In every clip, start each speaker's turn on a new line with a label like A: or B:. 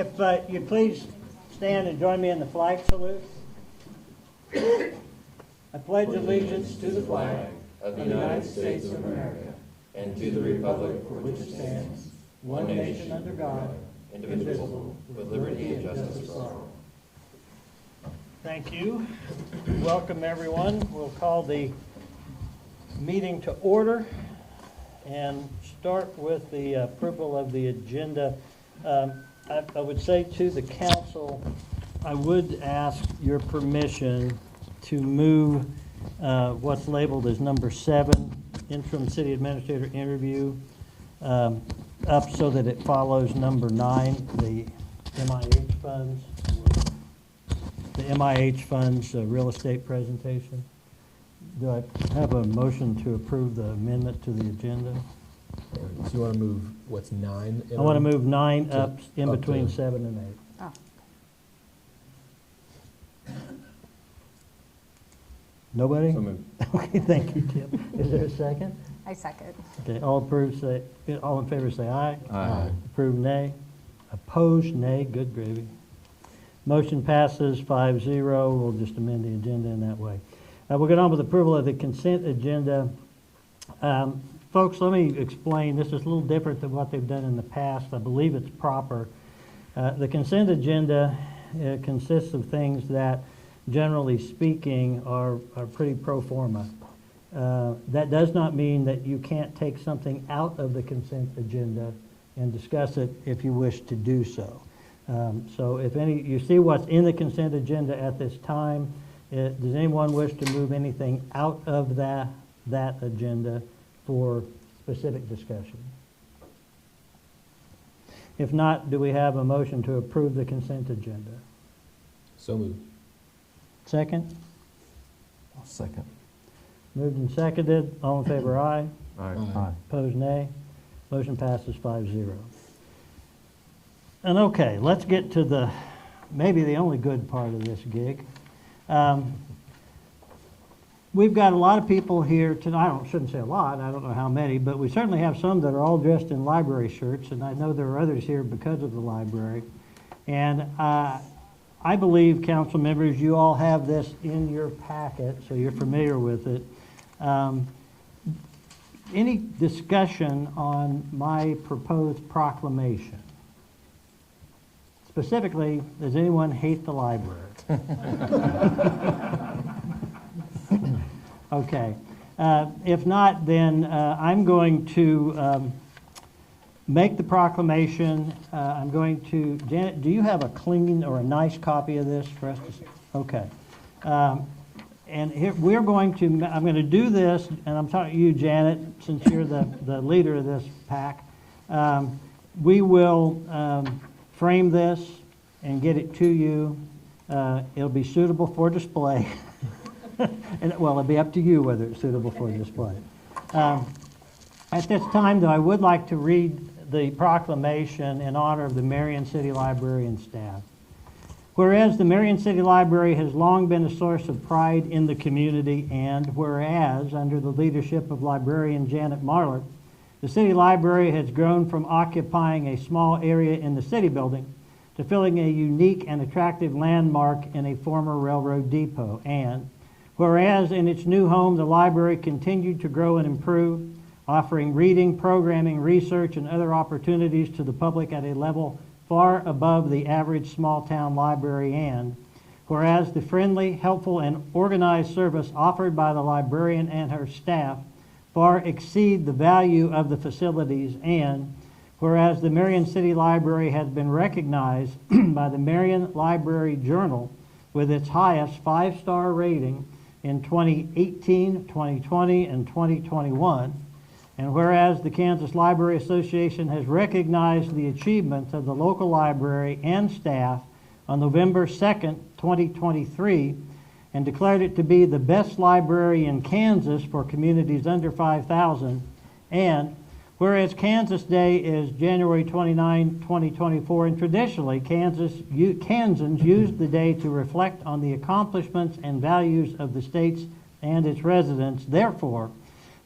A: If you'd please stand and join me in the flag salute. I pledge allegiance to the flag
B: of the United States of America and to the republic for which it stands, one nation under God, indivisible, with liberty and justice for all.
A: Thank you. Welcome, everyone. We'll call the meeting to order and start with the approval of the agenda. I would say to the council, I would ask your permission to move what's labeled as number 7, interim city administrator interview, up so that it follows number 9, the MIH funds. The MIH funds real estate presentation. Do I have a motion to approve the amendment to the agenda?
C: So you want to move what's 9?
A: I want to move 9 up in
C: up
A: between
C: to-
A: 7 and 8.
D: Oh.
A: Nobody?
C: So moved.
A: Okay, thank you, Tim. Is there a second?
D: I second.
A: Okay, all in favor say aye.
C: Aye.
A: Approved, nay. Opposed, nay. Good gravy. Motion passes 5-0. We'll just amend the agenda in that way. We'll get on with approval of the consent agenda. Folks, let me explain. This is a little different than what they've done in the past. I believe it's proper. The consent agenda consists of things that, generally speaking, are pretty pro forma. That does not mean that you can't take something out of the consent agenda and discuss it if you wish to do so. So if you see what's in the consent agenda at this time, does anyone wish to move anything out of that agenda for specific discussion? If not, do we have a motion to approve the consent agenda?
C: So moved.
A: Second?
C: I'll second.
A: Moved and seconded. All in favor, aye.
C: Aye.
A: Opposed, nay. Motion passes 5-0. And okay, let's get to maybe the only good part of this gig. We've got a lot of people here tonight. I shouldn't say a lot, I don't know how many, but we certainly have some that are all dressed in library shirts, and I know there are others here because of the library. And I believe, council members, you all have this in your packet, so you're familiar with it. Any discussion on my proposed proclamation? Specifically, does anyone hate the library? Okay. If not, then I'm going to make the proclamation. I'm going to, Janet, do you have a clean or a nice copy of this for us to see? Okay. And here we're going to, I'm going to do this, and I'm talking to you, Janet, since you're the leader of this pack. We will frame this and get it to you. It'll be suitable for display. And, well, it'll be up to you whether it's suitable for display. At this time, though, I would like to read the proclamation in honor of the Marion City Library and staff. Whereas the Marion City Library has long been a source of pride in the community, and whereas, under the leadership of librarian Janet Marler, the City Library has grown from occupying a small area in the city building to filling a unique and attractive landmark in a former railroad depot, and whereas in its new home, the library continued to grow and improve, offering reading, programming, research, and other opportunities to the public at a level far above the average small-town library, and whereas the friendly, helpful, and organized service offered by the librarian and her staff far exceed the value of the facilities, and whereas the Marion City Library has been recognized by the Marion Library Journal with its highest 5-star rating in 2018, 2020, and 2021, and whereas the Kansas Library Association has recognized the achievements of the local library and staff on November 2nd, 2023, and declared it to be the best library in Kansas for communities under 5,000, and whereas Kansas Day is January 29, 2024, and traditionally Kansans use the day to reflect on the accomplishments and values of the states and its residents. Therefore,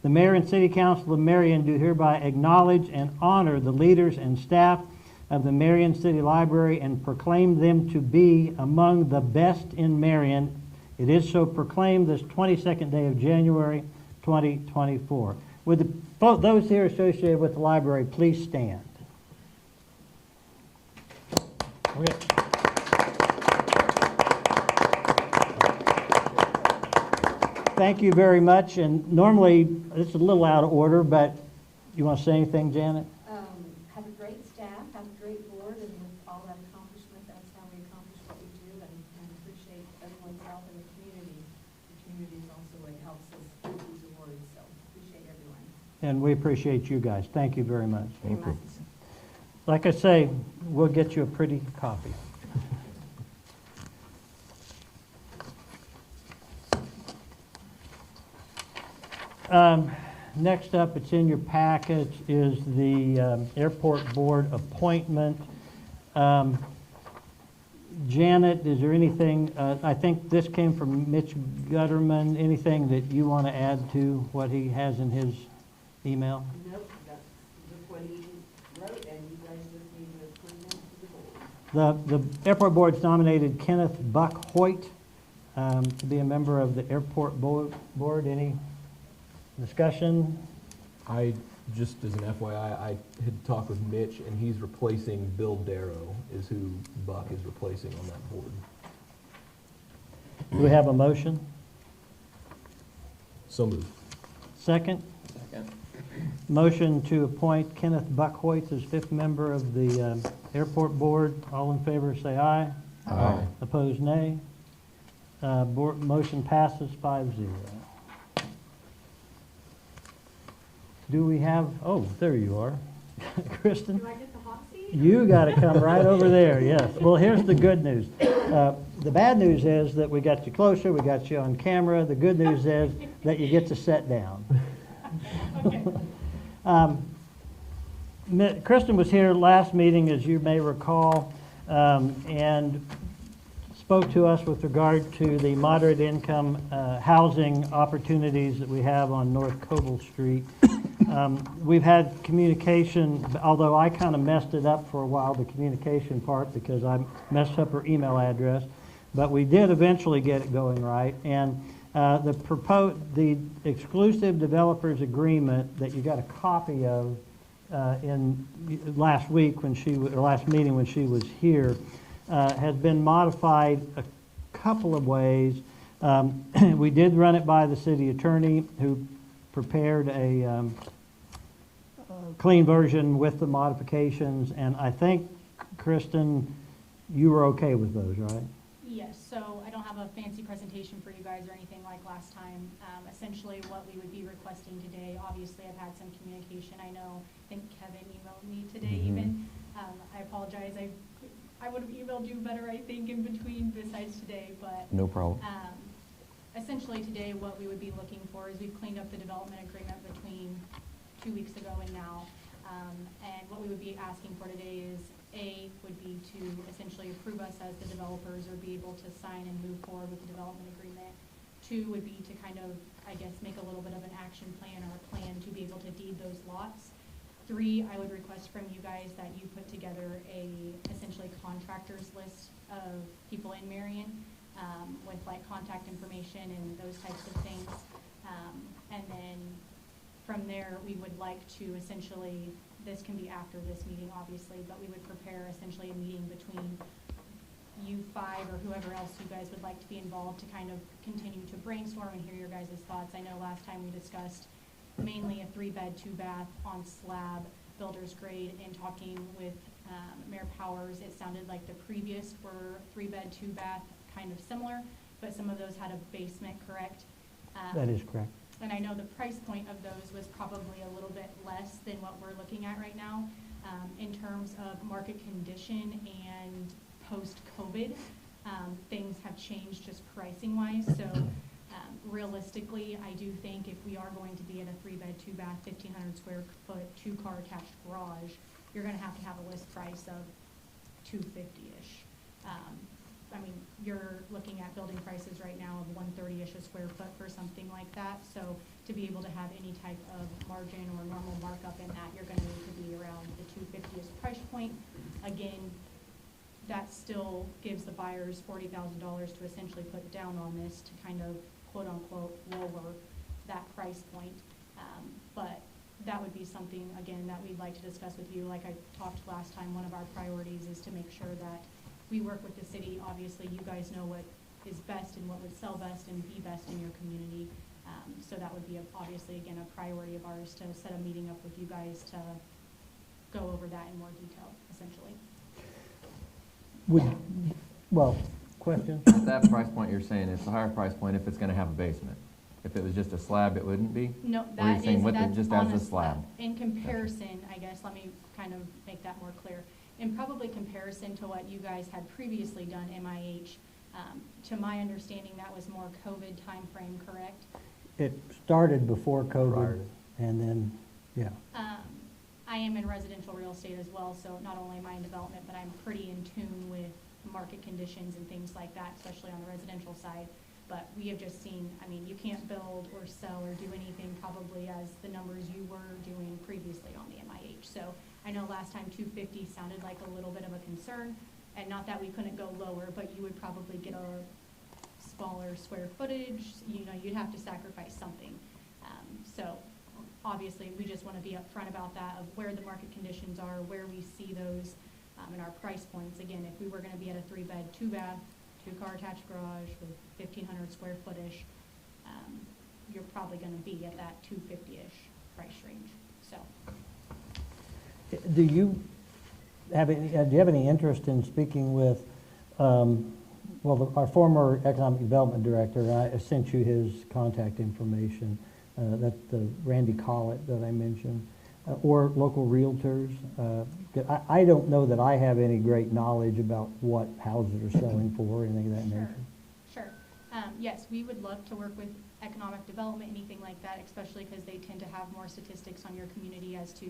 A: the Mayor and City Council of Marion do hereby acknowledge and honor the leaders and staff of the Marion City Library and proclaim them to be among the best in Marion. It is so proclaimed this 22nd day of January 2024. Would those here associated with the library please stand? Okay. Thank you very much. And normally, it's a little out of order, but you want to say anything, Janet?
D: Have a great staff, have a great board, and with all that accomplishment, that's how we accomplish what we do, and appreciate everyone's help in the community. The community is also what helps us with these awards, so appreciate everyone.
A: And we appreciate you guys. Thank you very much.
D: Very much.
A: Like I say, we'll get you a pretty copy. Next up, it's in your package, is the airport board appointment. Janet, is there anything, I think this came from Mitch Gutterman, anything that you want to add to what he has in his email?
D: Nope, that's just what he wrote, and you guys just need to approve them to the board.
A: The airport board's nominated Kenneth Buck Hoyt to be a member of the airport board. Any discussion?
C: I, just as an FYI, I had talked with Mitch, and he's replacing Bill Darrow, is who Buck is replacing on that board.
A: Do we have a motion?
C: So moved.
A: Second?
B: Second.
A: Motion to appoint Kenneth Buck Hoyt as fifth member of the airport board. All in favor say aye.
C: Aye.
A: Opposed, nay. Motion passes 5-0. Do we have, oh, there you are. Kristen?
D: Do I get the hot seat?
A: You got to come right over there, yes. Well, here's the good news. The bad news is that we got you closer, we got you on camera. The good news is that you get to sit down.
D: Okay.
A: Kristen was here last meeting, as you may recall, and spoke to us with regard to the moderate income housing opportunities that we have on North Coble Street. We've had communication, although I kind of messed it up for a while, the communication part, because I messed up her email address, but we did eventually get it going right. And the exclusive developers agreement that you got a copy of in last week when last meeting when she was here has been modified a couple of ways. We did run it by the city attorney, who prepared a clean version with the modifications, and I think, Kristen, you were okay with those, right?
E: Yes, so I don't have a fancy presentation for you guys or anything like last time. Essentially what we would be requesting today, obviously I've had some communication. I think Kevin emailed me today even. I apologize, I would have emailed you better, I think, in between besides today, but.
C: No problem.
E: Essentially today what we would be looking for is we've cleaned up the development agreement between 2 weeks ago and now. And what we would be asking for today is would be to essentially approve us as the developers or be able to sign and move forward with the development agreement. 2 would be to kind of, I guess, make a little bit of an action plan or a plan to be able to deed those lots. 3, I would request from you guys that you put together essentially contractors list of people in Marion with like contact information and those types of things. And then from there, we would like to essentially, this can be after this meeting, obviously, but we would prepare essentially a meeting between you 5 or whoever else you guys would like to be involved to kind of continue to brainstorm and hear your guys' thoughts. I know last time we discussed mainly a 3-bed, 2-bath on slab, builder's grade, and talking with Mayor Powers, it sounded like the previous were 3-bed, 2-bath, kind of similar, but some of those had a basement, correct?
A: That is correct.
E: And I know the price point of those was probably a little bit less than what we're looking at right now. In terms of market condition and post-COVID, things have changed just pricing-wise. So realistically, I do think if we are going to be at a 3-bed, 2-bath, 1,500 square foot, 2-car attached garage, you're going to have a list price of $250-ish. I mean, you're looking at building prices right now of 130-ish a square foot for something like that. So to be able to have any type of margin or normal markup in that, you're gonna need to be around the 250-ish price point. Again, that still gives the buyers $40,000 to essentially put down on this to kind of quote unquote lower that price point. But that would be something, again, that we'd like to discuss with you. Like I talked last time, one of our priorities is to make sure that we work with the city. Obviously, you guys know what is best and what would sell best and be best in your community. So that would be obviously, again, a priority of ours to set a meeting up with you guys to go over that in more detail, essentially.
A: Question?
B: At that price point, you're saying it's a higher price point if it's gonna have a basement. If it was just a slab, it wouldn't be?
E: No,
B: Or you're
E: that
B: saying
E: is,
B: with it
E: that's
B: just
E: on
B: as
E: a
B: a slab?
E: slab. In comparison, I guess, let me kind of make that more clear. In probably comparison to what you guys had previously done, MIH, to my understanding, that was more COVID timeframe, correct?
A: It started before
C: Prior
A: COVID,
C: to-
A: and then, yeah.
E: I am in residential real estate as well, so not only am I in development, but I'm pretty in tune with market conditions and things like that, especially on the residential side. But we have just seen, I mean, you can't build or sell or do anything probably as the numbers you were doing previously on the MIH. So I know last time 250 sounded like a little bit of a concern, and not that we couldn't go lower, but you would probably get a smaller square footage. You know, you'd have to sacrifice something. So obviously, we just want to be upfront about that, of where the market conditions are, where we see those, and our price points. Again, if we were going to be at a 3-bed, 2-bath, 2-car attached garage with 1,500 square footish, you're probably going to be at that 250-ish price range. So,
A: Do you have any interest in speaking with, our former economic development director? I sent you his contact information. That's the Randy Collett that I mentioned, or local realtors. I don't know that I have any great knowledge about what houses are selling for or anything of that nature.
E: Sure. Yes, we would love to work with economic development, anything like that, especially because they tend to have more statistics on your community as to,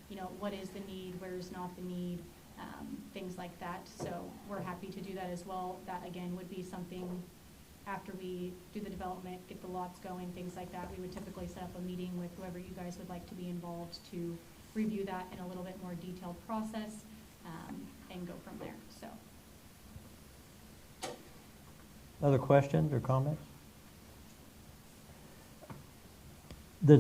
E: you know, what is the need, where is not the need, things like that. So we're happy to do that as well. That, again, would be something after we do the development, get the lots going, things like that. We would typically set up a meeting with whoever you guys would like to be involved to review that in a little bit more detailed process, and go from there. So.
A: Other questions or comments? I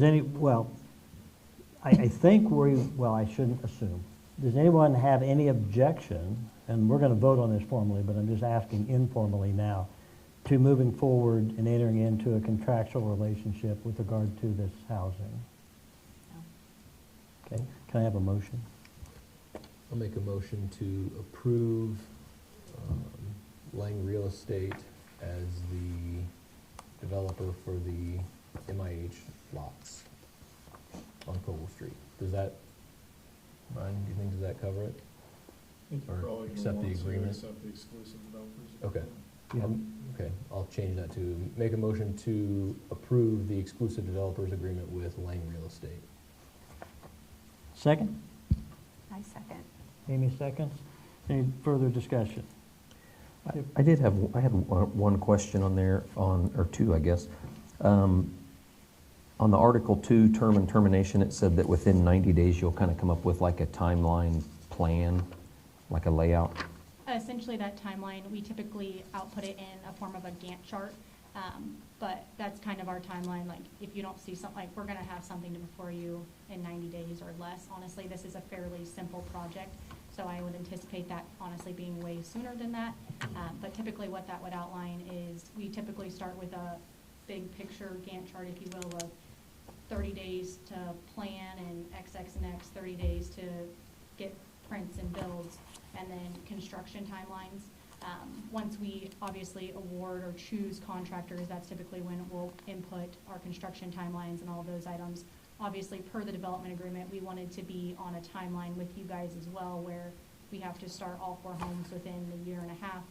A: think I shouldn't assume. Does anyone have any objection, and we're going to vote on this formally, but I'm just asking informally now, to moving forward and entering into a contractual relationship with regard to this housing?
E: No.
A: Okay, can I have a motion?
C: I'll make a motion to approve Lang Real Estate as the developer for the MIH lots on Cobble Street. Does that, Brian, do you think, does that cover it? Or accept the agreement?
F: Accept the exclusive developers.
C: Okay.
A: Yeah.
C: Okay, I'll change that to make a motion to approve the exclusive developers agreement with Lang Real Estate.
A: Second?
D: I second.
A: Amy seconds. Any further discussion?
G: I had one question on there, or two, I guess. On the Article 2 term and termination, it said that within 90 days you'll kind of come up with like a timeline plan, like a layout.
E: Essentially, that timeline, we typically output it in a form of a Gantt chart, but that's kind of our timeline. Like, if you don't see something, like, we're going to have something before you in 90 days or less. Honestly, this is a fairly simple project, so I would anticipate that honestly being way sooner than that. But typically what that would outline is we typically start with a big picture Gantt chart, if you will, of 30 days to plan and X and X, 30 days to get prints and builds, and then construction timelines. Once we obviously award or choose contractors, that's typically when we'll input our construction timelines and all of those items. Obviously, per the development agreement, we wanted to be on a timeline with you guys as well, where we have to start all 4 homes within the 1.5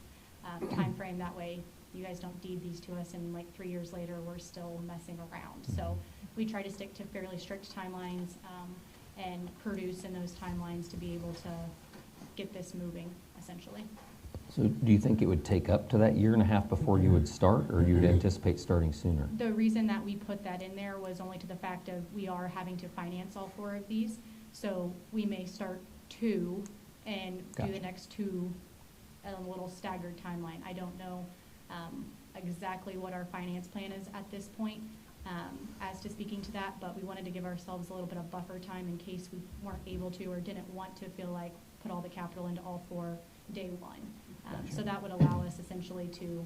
E: year time frame. That way, you guys don't deed these to us and like 3 years later, we're still messing around. So we try to stick to fairly strict timelines, and produce in those timelines to be able to get this moving, essentially.
G: So do you think it would take up to that year and a half before you would start, or you would anticipate starting sooner?
E: The reason that we put that in there was only to the fact of we are having to finance all 4 of these. So we may start 2 and do
G: Gotcha.
E: the next 2 at a little staggered timeline. I don't know exactly what our finance plan is at this point as to speaking to that, but we wanted to give ourselves a little bit of buffer time in case we weren't able to or didn't want to feel like put all the capital into all 4 day one. So that would allow us essentially to,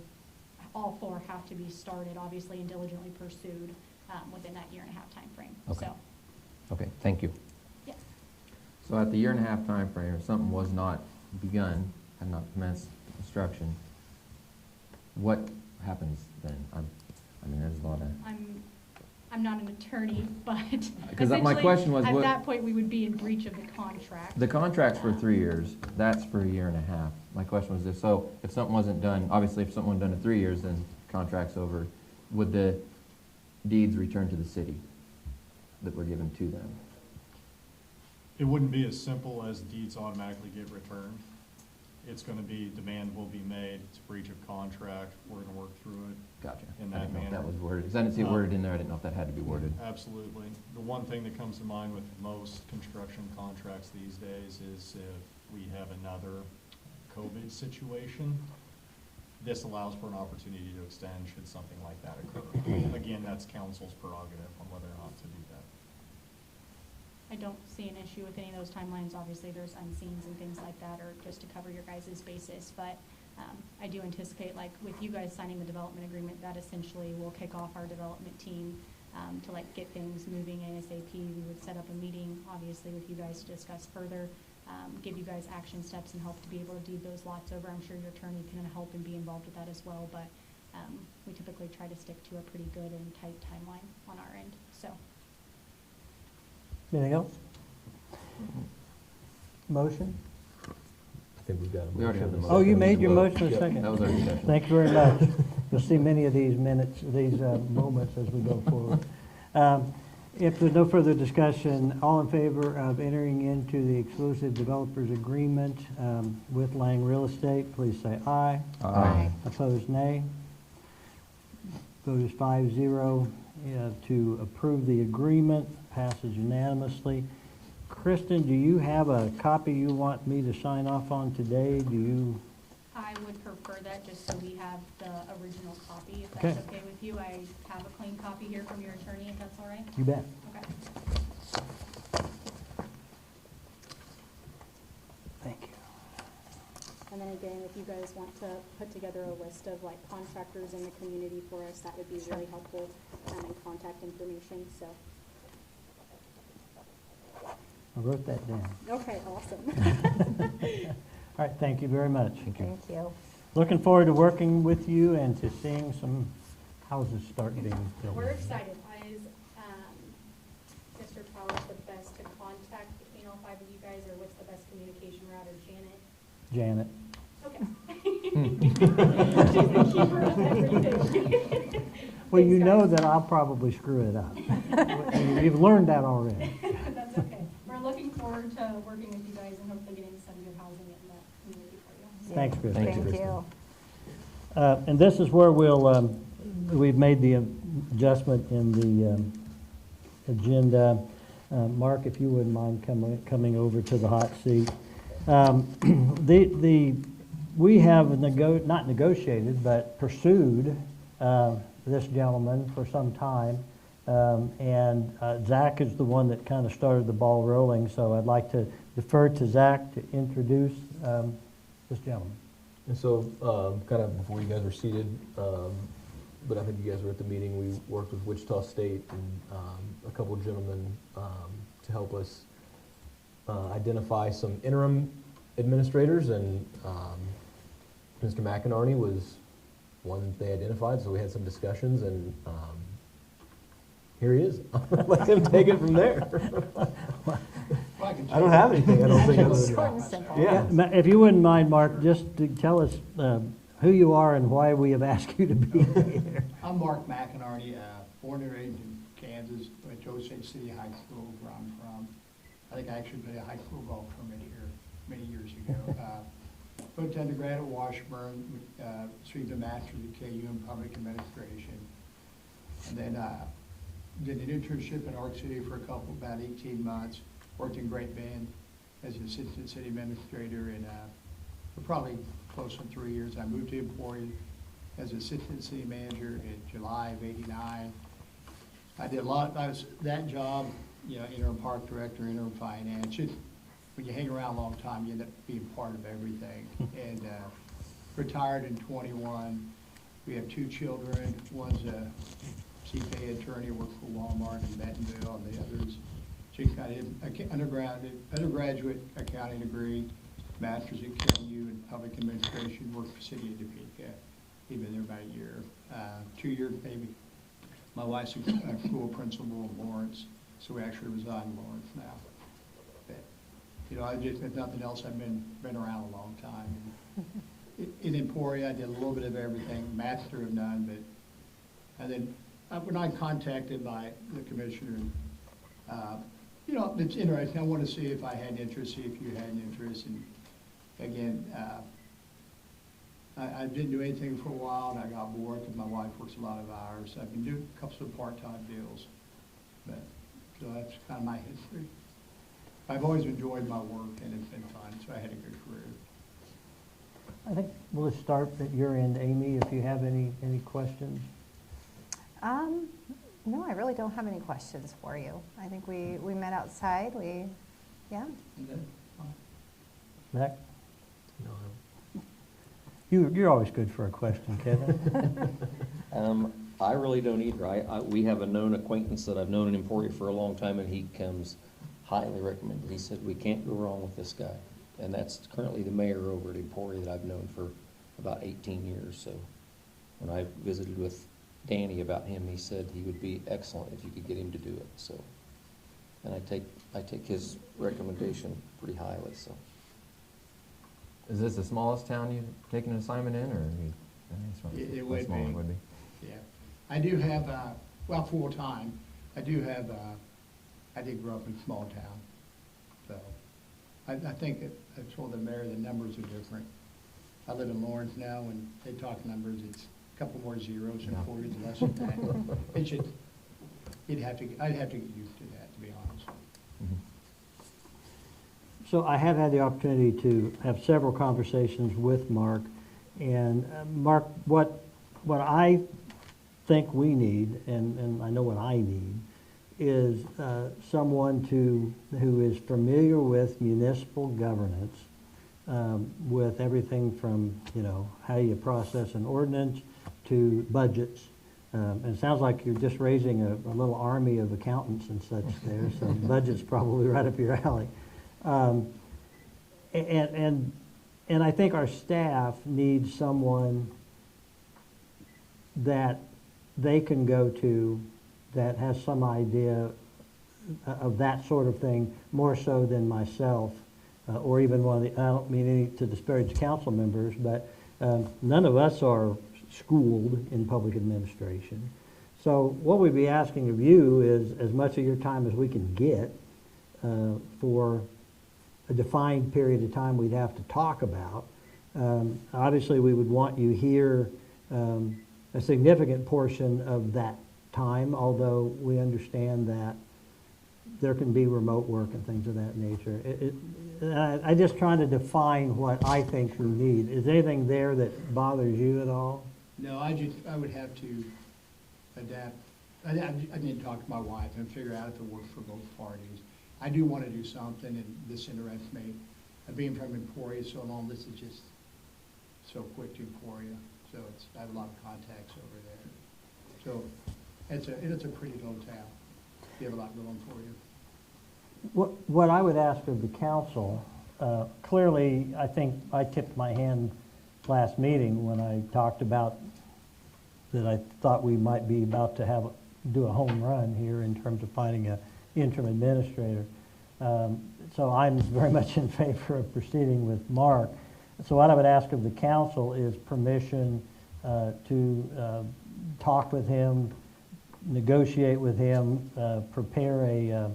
E: all 4 have to be started, obviously, and diligently pursued within that year and a half time frame.
G: Okay.
E: So,
G: Okay, thank you.
E: yeah.
B: So at the year and a half time frame, if something was not begun, had not commenced construction, what happens then? I mean, there's a lot of...
E: I'm not an attorney, but
B: Because my
E: essentially,
B: question was
E: at
B: what-
E: that point, we would be in breach of the contract.
B: The contract's for 3 years, that's for a year and a half. My question was this, so if something wasn't done, obviously if something wasn't done in 3 years, then contract's over. Would the deeds return to the city that were given to them?
F: It wouldn't be as simple as deeds automatically get returned. It's gonna be, demand will be made, it's breach of contract, we're gonna work through it.
B: Gotcha.
F: In
B: I
F: that
B: didn't know if that
F: manner.
B: was worded, because I didn't see it worded in there, I didn't know if that had to be worded.
F: Absolutely. The one thing that comes to mind with most construction contracts these days is if we have another COVID situation, this allows for an opportunity to extend should something like that occur. Again, that's council's prerogative on whether or not to do that.
E: I don't see an issue with any of those timelines. Obviously, there's unseens and things like that, or just to cover your guys' basis. But I do anticipate, like, with you guys signing the development agreement, that essentially will kick off our development team to, like, get things moving ASAP. We would set up a meeting, obviously, with you guys to discuss further, give you guys action steps and help to be able to deed those lots over. I'm sure your attorney can help and be involved with that as well. But we typically try to stick to a pretty good and tight timeline on our end. So.
A: Anything else? Motion?
C: I think we've got a motion.
B: We already have the
C: and a
B: motion.
A: Oh, you
C: second.
A: made your
B: Vote.
A: motion a
B: Yep,
A: second.
B: that was our discussion.
A: Thank you very much. You'll see many of these minutes, these moments as we go forward. If there's no further discussion, all in favor of entering into the exclusive developers agreement with Lang Real Estate, please say aye.
G: Aye.
A: Opposed, nay. Vote is 5-0 to approve the agreement, passes unanimously. Kristen, do you have a copy you want me to sign off on today? Do you?
E: I would prefer that just so we have the original copy, if
A: Okay.
E: that's okay with you. I have a clean copy here from your attorney, if that's all right.
A: You bet.
E: Okay.
A: Thank you.
E: And then again, if you guys want to put together a list of like contractors in the community for us, that would be really helpful, and contact information, so.
A: I wrote that down.
E: Okay, awesome.
A: All right, thank you very much.
G: Thank you.
H: Thank you.
A: Looking forward to working with you and to seeing some houses start being built.
E: We're excited. Is Mr. Powers the best to contact between all 5 of you guys, or what's the best communication route, or Janet?
A: Janet.
E: Okay. She's the keeper of everything.
A: Well, you
E: Thanks,
A: know
E: guys.
A: that I'll probably screw it up. You've learned that already.
E: That's okay. We're looking forward to working with you guys and hopefully getting some good housing in the community for you.
A: Thanks, Kristen.
G: Thank you,
H: Thank
G: Kristen.
H: you.
A: And this is where we've made the adjustment in the agenda. Mark, if you wouldn't mind coming over to the hot seat. We have not negotiated, but pursued this gentleman for some time. And Zach is the one that kind of started the ball rolling, so I'd like to defer to Zach to introduce this gentleman.
C: And so, kind of before you guys were seated, but I think you guys were at the meeting, we worked with Wichita State and a couple gentlemen to help us identify some interim administrators, and Mr. McInerney was one they identified, so we had some discussions, and here he is. Let him take it from there. I don't have anything, I don't think. other than-
H: Short and simple.
C: Yeah.
A: If you wouldn't mind, Mark, just to tell us who you are and why we have asked you to be here.
I: I'm Mark McInerney, born and raised in Kansas, went to Osage City High School, where I'm from. I think I actually played a high school golf tournament here many years ago. went to undergrad at Washburn, received a master's at KU in public administration. And then did an internship in Arc City for about 18 months, worked in Great Bend as an assistant city administrator, and for probably close to 3 years. I moved to Emporia as assistant city manager in July of '89. I did a lot, that job, you know, interim park director, interim finance. When you hang around a long time, you end up being part of everything. And retired in '21. We have 2 children. One's a CPA attorney, works for Walmart in Bentonville, and the other's, she got an undergraduate accounting degree, master's at KU in public administration, worked for City of Topeka. He'd been there about a year, 2 years maybe. My wife's a school principal in Lawrence, so we actually reside in Lawrence now. But, you know, I just, if nothing else, I've been around a long time. In Emporia, I did a little bit of everything, master of none, but, and then when I'm contacted by the commissioner, you know, it's interesting. I want to see if I had interest, see if you had an interest. And again, I didn't do anything for a while, and I got bored because my wife works a lot of hours. So I've been doing a couple of part-time deals, but so that's kind of my history. I've always enjoyed my work, and it's been fun, so I had a good career.
A: I think we'll just start at your end, Amy, if you have any questions.
H: No, I really don't have any questions for you. I think we met outside. Yeah.
A: Zach? You're always good for a question, Kevin.
G: I really don't either. We have a known acquaintance that I've known in Emporia for a long time, and he comes highly recommended. He said, we can't go wrong with this guy. And that's currently the mayor over at Emporia that I've known for about 18 years. So when I visited with Danny about him, he said he would be excellent if you could get him to do it. So, and I take his recommendation pretty highly. So,
B: Is this the smallest town you've taken an assignment in, or
I: It would
B: smaller
I: be.
B: would be?
I: Yeah, I do have well, full time. I do have I did grow up in a small town, so I think I told the mayor the numbers are different. I live in Lawrence now, and they talk numbers. It's a couple more zeros and 40s less than that. I'd have to get used to that, to be honest.
B: Mhm.
A: So I have had the opportunity to have several conversations with Mark, and Mark, what I think we need, and I know what I need, is someone who is familiar with municipal governance, with everything from, you know, how you process an ordinance to budgets. And it sounds like you're just raising a little army of accountants and such there, so budget's probably right up your alley. And I think our staff needs someone that they can go to that has some idea of that sort of thing, more so than myself, or even one of the, I don't mean any to disparage council members, but none of us are schooled in public administration. So what we'd be asking of you is as much of your time as we can get for a defined period of time we'd have to talk about. Obviously, we would want you here a significant portion of that time, although we understand that there can be remote work and things of that nature. I just trying to define what I think we need. Is anything there that bothers you at all?
I: No, I would have to adapt. I need to talk to my wife and figure out if it works for both parties. I do want to do something, and this interests me. Being from Emporia so long, this is just so quick to Emporia. So I have a lot of contacts over there. So it's a pretty little town. You have a lot going for you.
A: What I would ask of the council, clearly, I think I tipped my hand last meeting when I talked about that I thought we might be about to do a home run here in terms of finding an interim administrator. So I'm very much in favor of proceeding with Mark. So what I would ask of the council is permission to talk with him, negotiate with him, prepare a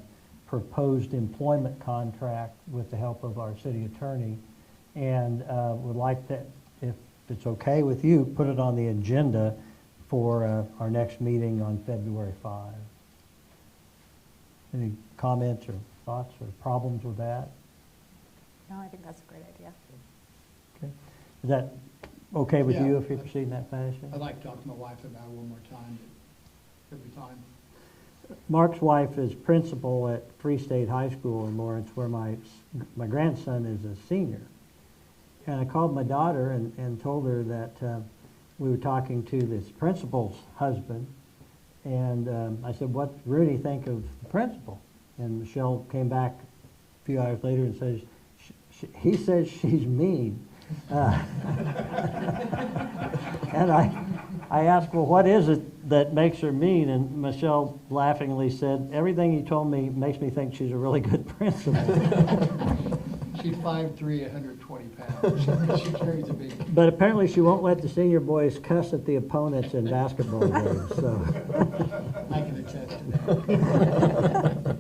A: proposed employment contract with the help of our city attorney, and would like to, if it's okay with you, put it on the agenda for our next meeting on February 5. Any comments or thoughts or problems with that?
H: No, I think that's a great idea.
A: Okay. Is that okay with
I: Yeah.
A: you if you proceed in that fashion?
I: I'd like to talk to my wife about it one more time, every time.
A: Mark's wife is principal at Free State High School in Lawrence, where my grandson is a senior. And I called my daughter and told her that we were talking to this principal's husband. And I said, what Rudy think of the principal? And Michelle came back a few hours later and says, he says she's mean. And I asked, well, what is it that makes her mean? And Michelle laughingly said, everything he told me makes me think she's a really good principal.
I: She's 5'3", 120 pounds. She carries a big.
A: But apparently she won't let the senior boys cuss at the opponents in basketball games, so.
I: I can attest to that.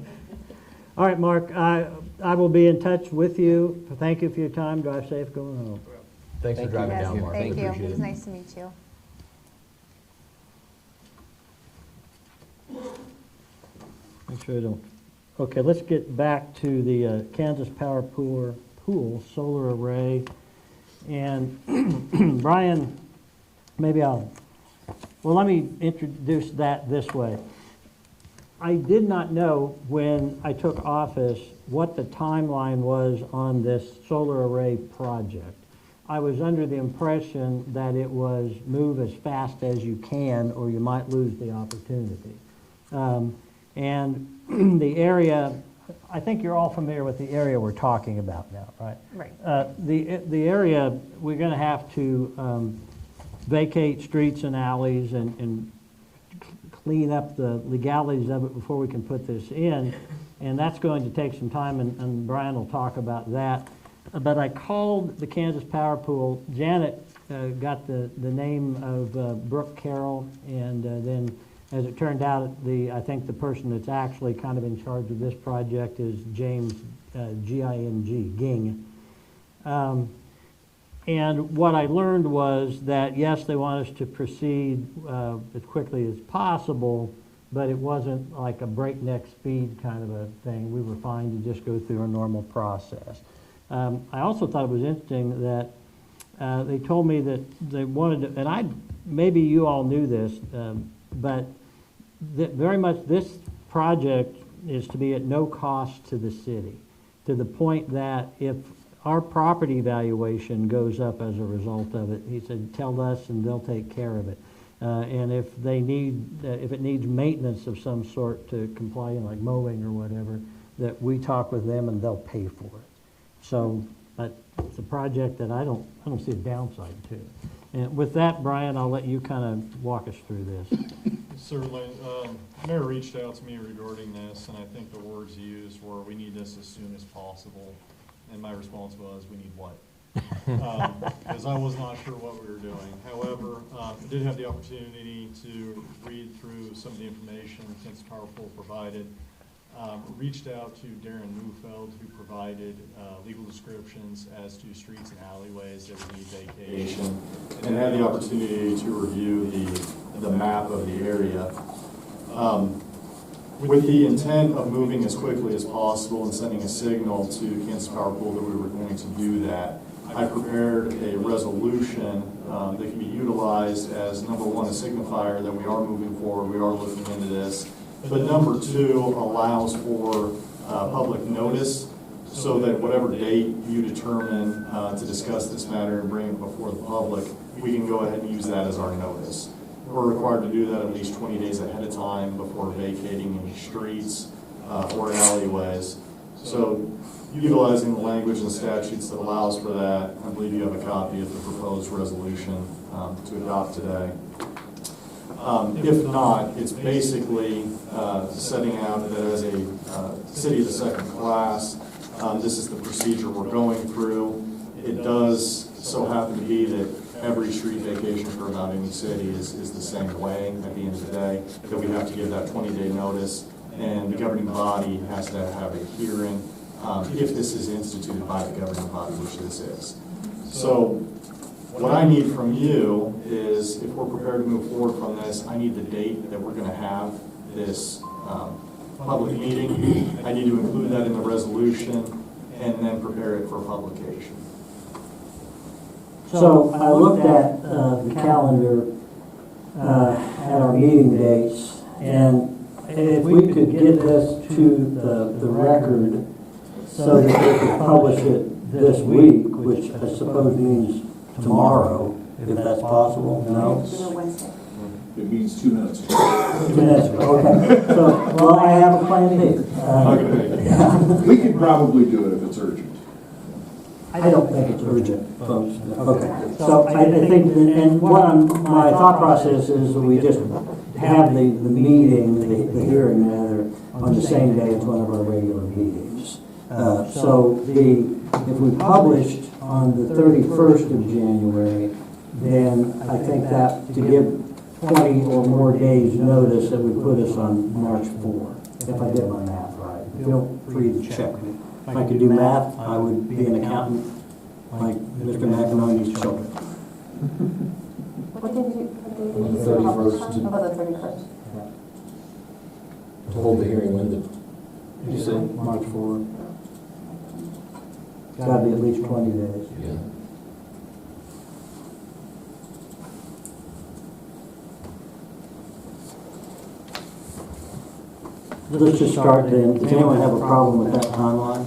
A: All right, Mark, I will be in touch with you. Thank you for your time. Drive safe going home.
C: Thanks for driving
H: Yes,
C: down, Mark.
H: thank you.
C: Appreciate
H: It was
C: it.
H: nice to meet you.
A: Make sure I don't. Okay, let's get back to the Kansas Power Pool solar array. And Brian, well, let me introduce that this way. I did not know when I took office what the timeline was on this solar array project. I was under the impression that it was move as fast as you can or you might lose the opportunity. And the area, I think you're all familiar with the area we're talking about now, right?
H: Right.
A: The area, we're going to have to vacate streets and alleys and clean up the legalities of it before we can put this in, and that's going to take some time, and Brian will talk about that. But I called the Kansas Power Pool. Janet got the name of Brooke Carroll, and then as it turned out, I think the person that's actually kind of in charge of this project is James Ging. And what I learned was that, yes, they want us to proceed as quickly as possible, but it wasn't like a breakneck speed kind of a thing. We were fine to just go through a normal process. I also thought it was interesting that they told me that they wanted to, and maybe you all knew this, but very much this project is to be at no cost to the city, to the point that if our property valuation goes up as a result of it, he said, tell us and they'll take care of it. And if it needs maintenance of some sort to comply, like mowing or whatever, that we talk with them and they'll pay for it. So it's a project that I don't see a downside to. And with that, Brian, I'll let you kind of walk us through this.
F: Certainly. Mayor reached out to me regarding this, and I think the words he used were, we need this as soon as possible. And my response was, we need what? Because I was not sure what we were doing. However, I did have the opportunity to read through some of the information Kansas Power Pool provided. Reached out to Darren Neufeld, who provided legal descriptions as to streets and alleyways that would need vacation, and had the opportunity to review the map of the area. With the intent of moving as quickly as possible and sending a signal to Kansas Power Pool that we were going to do that, I prepared a resolution that can be utilized as, number one, a signifier that we are moving forward, we are looking into this. But number two, allows for public notice so that whatever date you determine to discuss this matter and bring it before the public, we can go ahead and use that as our notice. We're required to do that at least 20 days ahead of time before vacating any streets or alleyways. So utilizing the language and statutes that allows for that, I believe you have a copy of the proposed resolution to adopt today. If not, it's basically setting out that as a city of the second class, this is the procedure we're going through. It does so happen to be that every street vacation for about any city is the same way at the end of the day, that we have to give that 20-day notice, and the governing body has to have a hearing if this is instituted by the governing body, which this is. So what I need from you is, if we're prepared to move forward from this, I need the date that we're going to have this public meeting. I need to include that in the resolution and then prepare it for publication.
A: So I looked at the calendar at our meeting dates, and if we could get this to the record so that we could publish it this week, which I suppose means tomorrow, if that's possible, no?
H: Wednesday.
J: It means 2 minutes.
A: 2 minutes, okay. So, well, I have a plan B.
J: We could probably do it if it's urgent.
A: I don't think it's urgent, folks. Okay. So I think, and my thought process is that we just have the meeting, the hearing rather, on the same day as one of our regular meetings. So if we published on the 31st of January, then I think that to give 20 or more days notice, that would put us on March 4, if I did my math right. Feel free to check me. If I could do math, I would be an accountant like Mr. McEnany's children.
H: What did you
C: On the 31st.
H: About the 31st.
C: To hold the hearing when you say?
A: March 4. It's got to be at least 20 days.
C: Yeah.
A: Let's just start then. Does anyone have a problem with that timeline?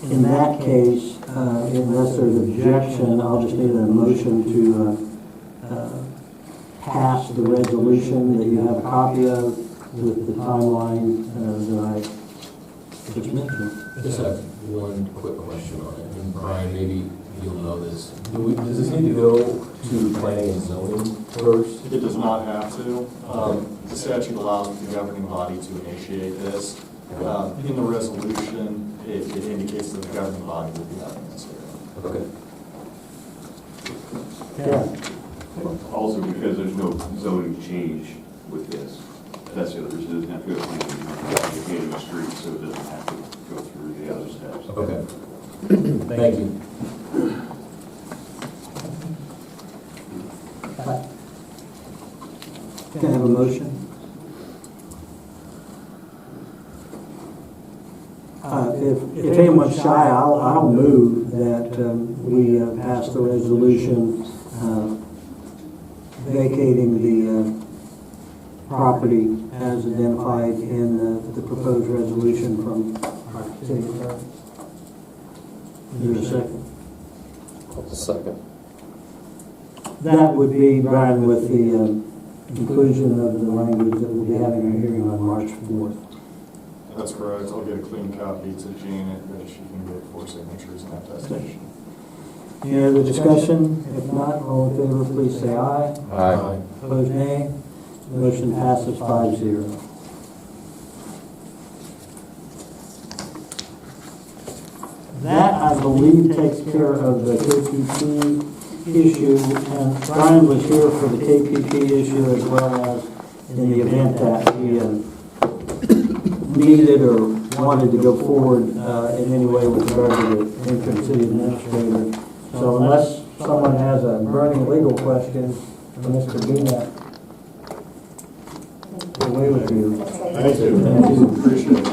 A: In that case, unless there's objection, I'll just need a motion to pass the resolution that you have a copy of with the timeline that I just mentioned.
C: Just have one quick question on it, and Brian, maybe you'll know this. Does this need to go to planning and zoning first?
F: It does not have to. The statute allows the governing body to initiate this. In the resolution, it indicates that the governing body will be having this hearing.
C: Okay.
A: Yeah.
J: Also, because there's no zoning change with this. That's the other reason. It doesn't have to go to planning, it's in the street, so it doesn't have to go through the other steps.
C: Okay. Thank you.
A: Can I have a motion? If anyone's shy, I'll move that we pass the resolution vacating the property as identified in the proposed resolution from our city attorney. Is there a second?
C: Second.
A: That would be, Brian, with the inclusion of the language that we'll be having a hearing on March 4th.
F: That's correct. I'll get a clean copy to Janet that she can get 4 signatures and attestation.
A: Any other discussion? If not, all in favor, please say aye.
C: Aye.
A: Opposed, nay. Motion passes 5-0. That, I believe, takes care of the KPP issue, and Brian was here for the KPP issue as well as in the event that we needed or wanted to go forward in any way with regard to the interim city administrator. So unless someone has a burning legal question for Mr. Bina, away with you.
F: Thank you.
A: Thank you.
F: Appreciate it.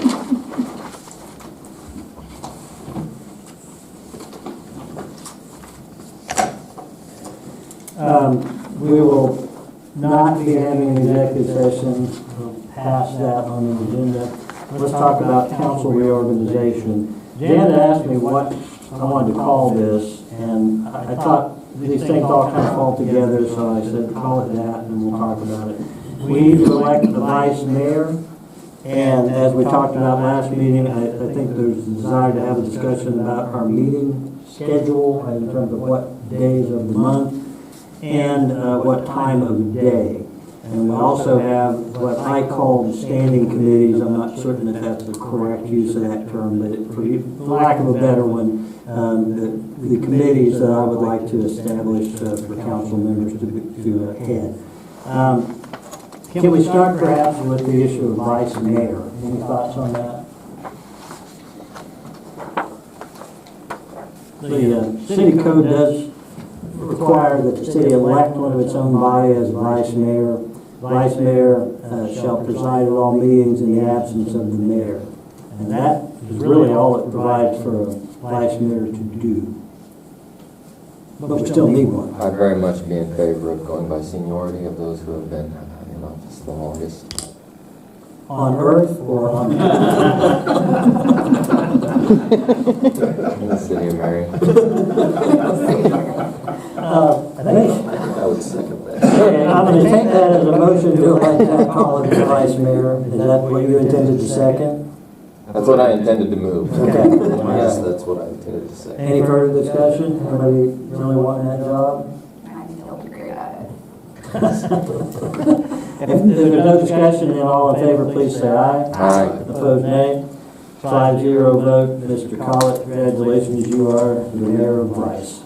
A: We will not be having an executive session. We'll pass that on the agenda. Let's talk about council reorganization. Janet asked me what I wanted to call this, and I thought these things all kind of fall together, so I said, call it that, and we'll talk about it. We need to elect the vice mayor, and as we talked about last meeting, I think there's a desire to have a discussion about our meeting schedule in terms of what days of the month and what time of day. And we also have what I call the standing committees. I'm not certain if that's the correct use of that term, but for lack of a better one, the committees that I would like to establish for council members to head. Can we start perhaps with the issue of vice mayor? Any thoughts on that? The city code does require that the city elect one of its own body as vice mayor. Vice mayor shall preside at all meetings in the absence of the mayor. And that is really all it provides for a vice mayor to do. But we still need one.
K: I'd very much be in favor of going by seniority of those who have been in office the longest.
A: On earth or on
K: In the city of Marion. I would second that.
A: Okay, I'm going to take that as a motion to elect Jack Collett as vice mayor. Is that what you intended to second?
K: That's what I intended to move.
A: Okay.
K: Yes, that's what I intended to say.
A: Any further discussion? Anybody really wanting that job?
H: I think he'll be great at it.
A: If there's no discussion, then all in favor, please say aye.
K: Aye.
A: Opposed, nay. 5-0 vote. Mr. Collett, congratulations, you are the mayor of Bryce.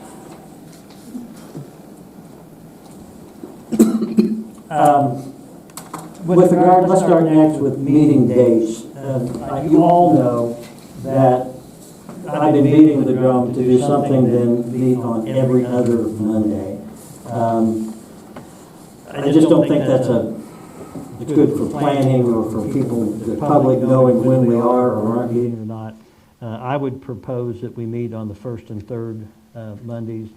A: With regard, let's start next with meeting dates. You all know that I've been beating the drum to do something then meet on every other Monday. I just don't think it's good for planning or for people, the public knowing when we are or aren't meeting or not. I would propose that we meet on the first and third Mondays.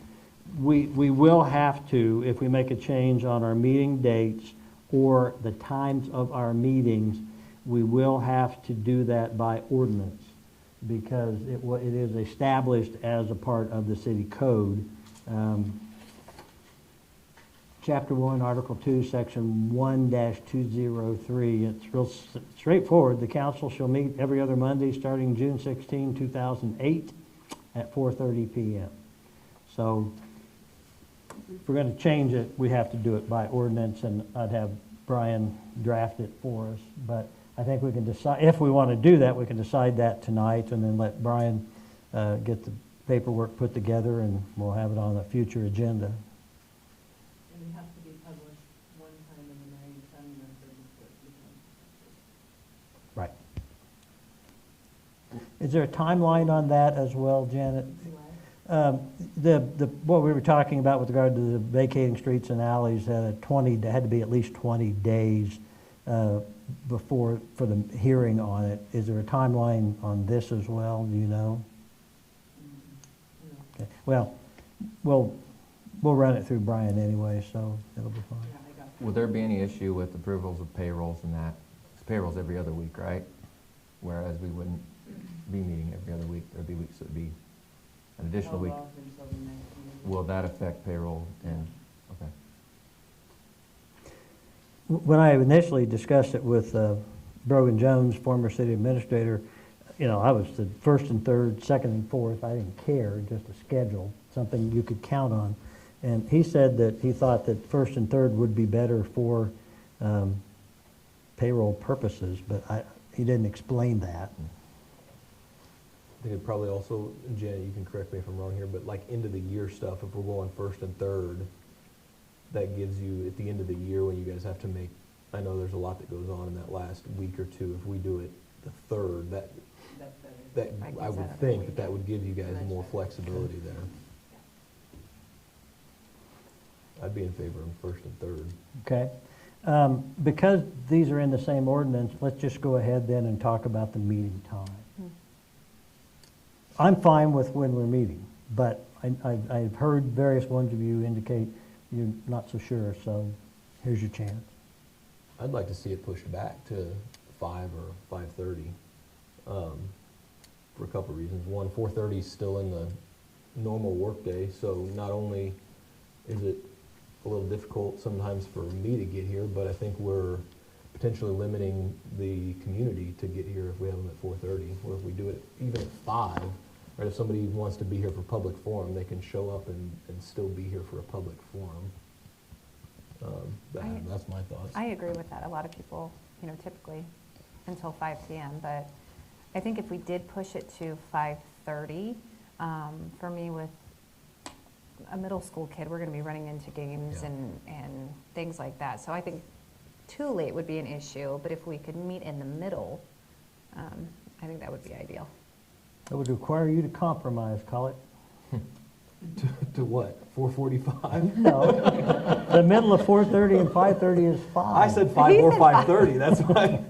A: We will have to, if we make a change on our meeting dates or the times of our meetings, we will have to do that by ordinance because it is established as a part of the city code. Chapter 1, Article 2, Section 1-203. It's real straightforward. The council shall meet every other Monday starting June 16, 2008 at 4:30 p.m. So if we're going to change it, we have to do it by ordinance, and I'd have Brian draft it for us. But I think we can decide, if we want to do that, we can decide that tonight and then let Brian get the paperwork put together, and we'll have it on a future agenda.
D: And it has to be published one time in the Marion County Record before it becomes.
A: Is there a timeline on that as well, Janet? What we were talking about with regard to the vacating streets and alleys had to be at least 20 days for the hearing on it. Is there a timeline on this as well? Do you know? Okay. Well, we'll run it through Brian anyway, so it'll be fine.
B: Would there be any issue with approvals of payrolls and that? 'Cause payroll's every other week, right? Whereas we wouldn't be meeting every other week. There'd be weeks that would be an additional week. Will that affect payroll and, okay.
A: When I initially discussed it with Brogan Jones, former city administrator, I was the first and third, second and fourth. I didn't care, just a schedule, something you could count on. And he said that he thought that first and third would be better for payroll purposes, but he didn't explain that.
C: I think it probably also, Janet, you can correct me if I'm wrong here, but like end of the year stuff, if we're going first and third, that gives you, at the end of the year when you guys have to make, I know there's a lot that goes on in that last week or two. If we do it the third, that I would think that would give you guys more flexibility there. I'd be in favor of first and third.
A: Okay. Because these are in the same ordinance, let's just go ahead then and talk about the meeting time. I'm fine with when we're meeting, but I've heard various ones of you indicate you're not so sure, so here's your chance.
C: I'd like to see it pushed back to 5 or 5:30 for a couple of reasons. One, 4:30 is still in the normal workday, so not only is it a little difficult sometimes for me to get here, but I think we're potentially limiting the community to get here if we have them at 4:30, or if we do it even at 5. Right, if somebody wants to be here for public forum, they can show up and still be here for a public forum. That's my thoughts.
H: I agree with that. A lot of people, typically until 5 p.m., but I think if we did push it to 5:30, for me with a middle school kid, we're going to be running into games and things like that. So I think too late would be an issue, but if we could meet in the middle, I think that would be ideal.
A: That would require you to compromise, Collett.
C: To what, 4:45?
A: No, the middle of 4:30 and 5:30 is fine.
C: I said 5
H: He
C: or
H: said
C: 5:30,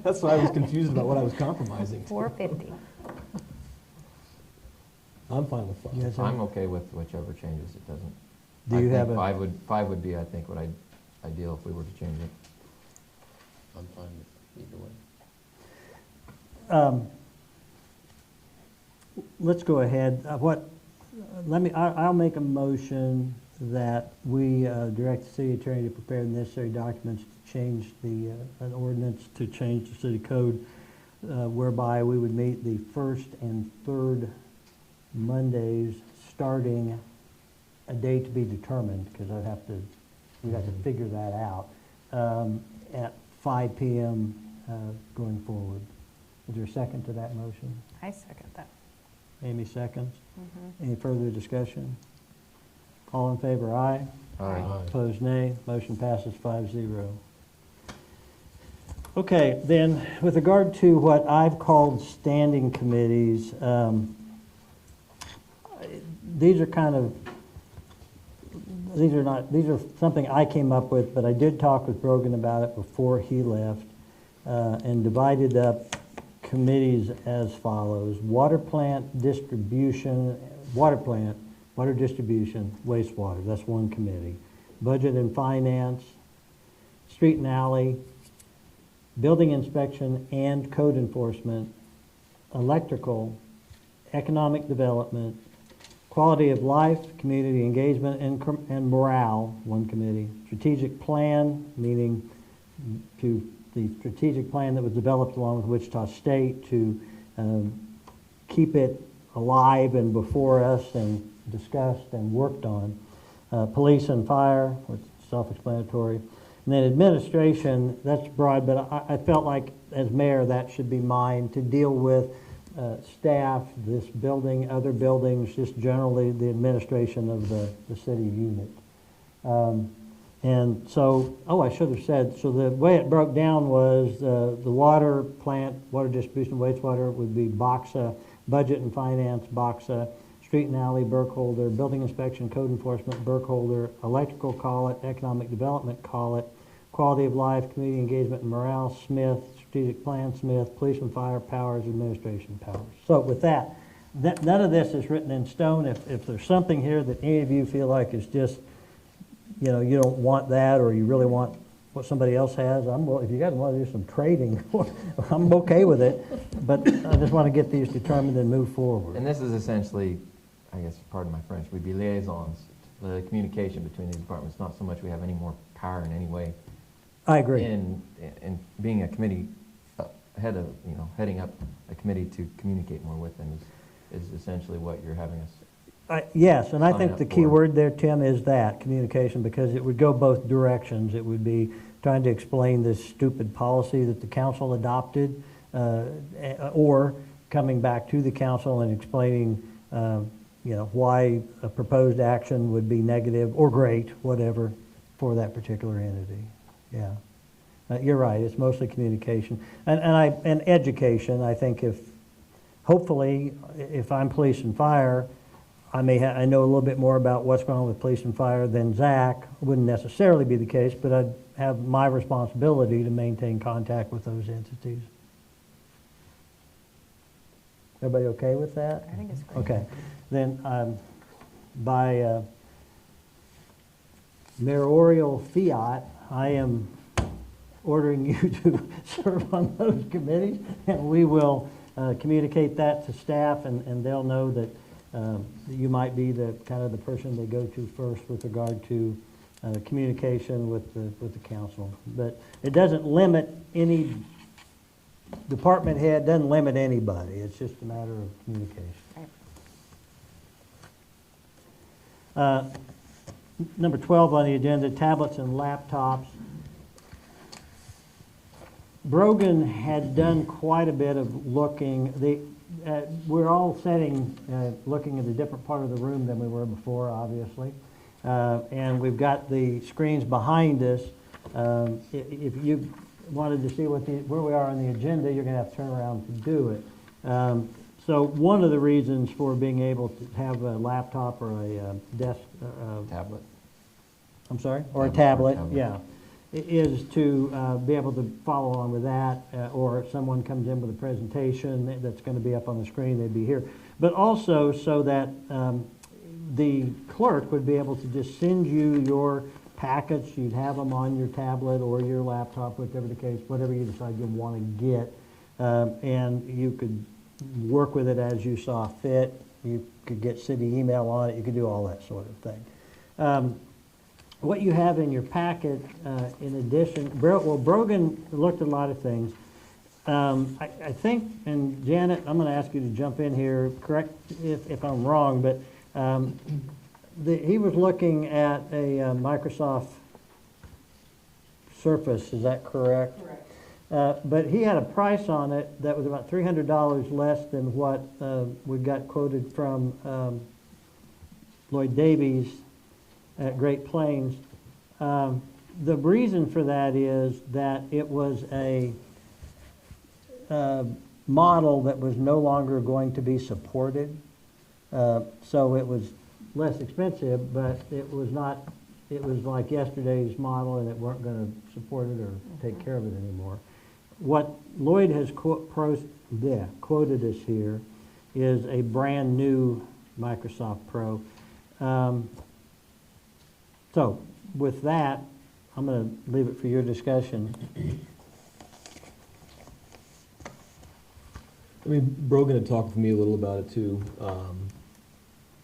C: that's why I was confused about what I was compromising to.
H: 4:50.
C: I'm fine with 5.
A: Yes, sir.
B: I'm okay with whichever changes. It doesn't.
A: Do
B: I
A: you
B: think
A: have a-
B: five would be, I think, what ideal if we were to change it.
K: I'm fine with either way.
A: Let's go ahead. I'll make a motion that we direct the city attorney to prepare the necessary documents to change an ordinance to change the city code, whereby we would meet the first and third Mondays, starting a date to be determined, because we'd have to figure that out, at 5 p.m. Going forward. Is there a second to that motion?
H: I second that.
A: Amy seconds.
H: Mhm.
A: Any further discussion? All in favor, aye.
B: Aye.
A: Opposed, nay. Motion passes 5-0. Okay, then, with regard to what I've called standing committees, these are something I came up with, but I did talk with Brogan about it before he left, and divided up committees as follows: water distribution, wastewater, that's one committee. Budget and finance, street and alley, building inspection and code enforcement, electrical, economic development, quality of life, community engagement, and morale, one committee. Strategic plan, meaning to the strategic plan that was developed along with Wichita State to keep it alive and before us and discussed and worked on. Police and fire, which is self-explanatory. And then administration, that's broad, but I felt like as mayor that should be mine, to deal with staff, this building, other buildings, just generally the administration of the city unit. And so, I should have said, so the way it broke down was the water plant, water distribution, wastewater would be Boxa, budget and finance, Boxa, street and alley, Burkholder, building inspection, code enforcement, Burkholder, electrical, Collett, economic development, Collett, quality of life, community engagement and morale, Smith, strategic plan, Smith, police and fire, powers, administration, powers. So with that, none of this is written in stone. If there's something here that any of you feel like is just, you don't want that, or you really want what somebody else has, if you guys want to do some trading, I'm okay with it. But I just want to get these determined and move forward.
B: And this is essentially, I guess, pardon my French, we'd be liaisons, the communication between these departments, not so much we have any more power in any way.
A: I agree.
B: In being a committee, heading up a committee to communicate more with them is essentially what you're having us.
A: Yes, and I
B: Sign
A: think
B: up
A: the key
B: for.
A: word there, Tim, is that, communication, because it would go both directions. It would be trying to explain this stupid policy that the council adopted, or coming back to the council and explaining, why a proposed action would be negative or great, whatever, for that particular entity. Yeah. You're right, it's mostly communication. And education. I think hopefully, if I'm police and fire, I know a little bit more about what's going on with police and fire than Zach. Wouldn't necessarily be the case, but I'd have my responsibility to maintain contact with those entities. Everybody okay with that?
H: I think it's great.
A: Okay. Then by mayoral fiat, I am ordering you to serve on those committees, and we will communicate that to staff, and they'll know that you might be the person they go to first with regard to communication with the council. But it doesn't limit any department head, doesn't limit anybody. It's just a matter of communication.
H: Right.
A: Number 12 on the agenda, tablets and laptops. Brogan had done quite a bit of looking. We're all looking at a different part of the room than we were before, obviously. And we've got the screens behind us. If you wanted to see where we are on the agenda, you're going to have to turn around to do it. So one of the reasons for being able to have a laptop or a desk,
B: Tablet.
A: I'm sorry, or a
B: Tablet,
A: tablet, yeah, is to be able to follow on with that, or if someone comes in with a presentation that's going to be up on the screen, they'd be here. But also so that the clerk would be able to just send you your packets, you'd have them on your tablet or your laptop, whatever the case, whatever you decide you want to get, and you could work with it as you saw fit. You could get city email on it, you could do all that sort of thing. What you have in your packet, in addition, Brogan looked at a lot of things. I think, and Janet, I'm going to ask you to jump in here, correct if I'm wrong, but he was looking at a Microsoft Surface, is that correct?
D: Correct.
A: But he had a price on it that was about $300 less than what we got quoted from Lloyd Davies at Great Plains. The reason for that is that it was a model that was no longer going to be supported. So it was less expensive, but it was like yesterday's model and it weren't going to support it or take care of it anymore. What Lloyd has quoted us here is a brand new Microsoft Pro. So with that, I'm going to leave it for your discussion.
C: I mean, Brogan had talked with me a little about it too,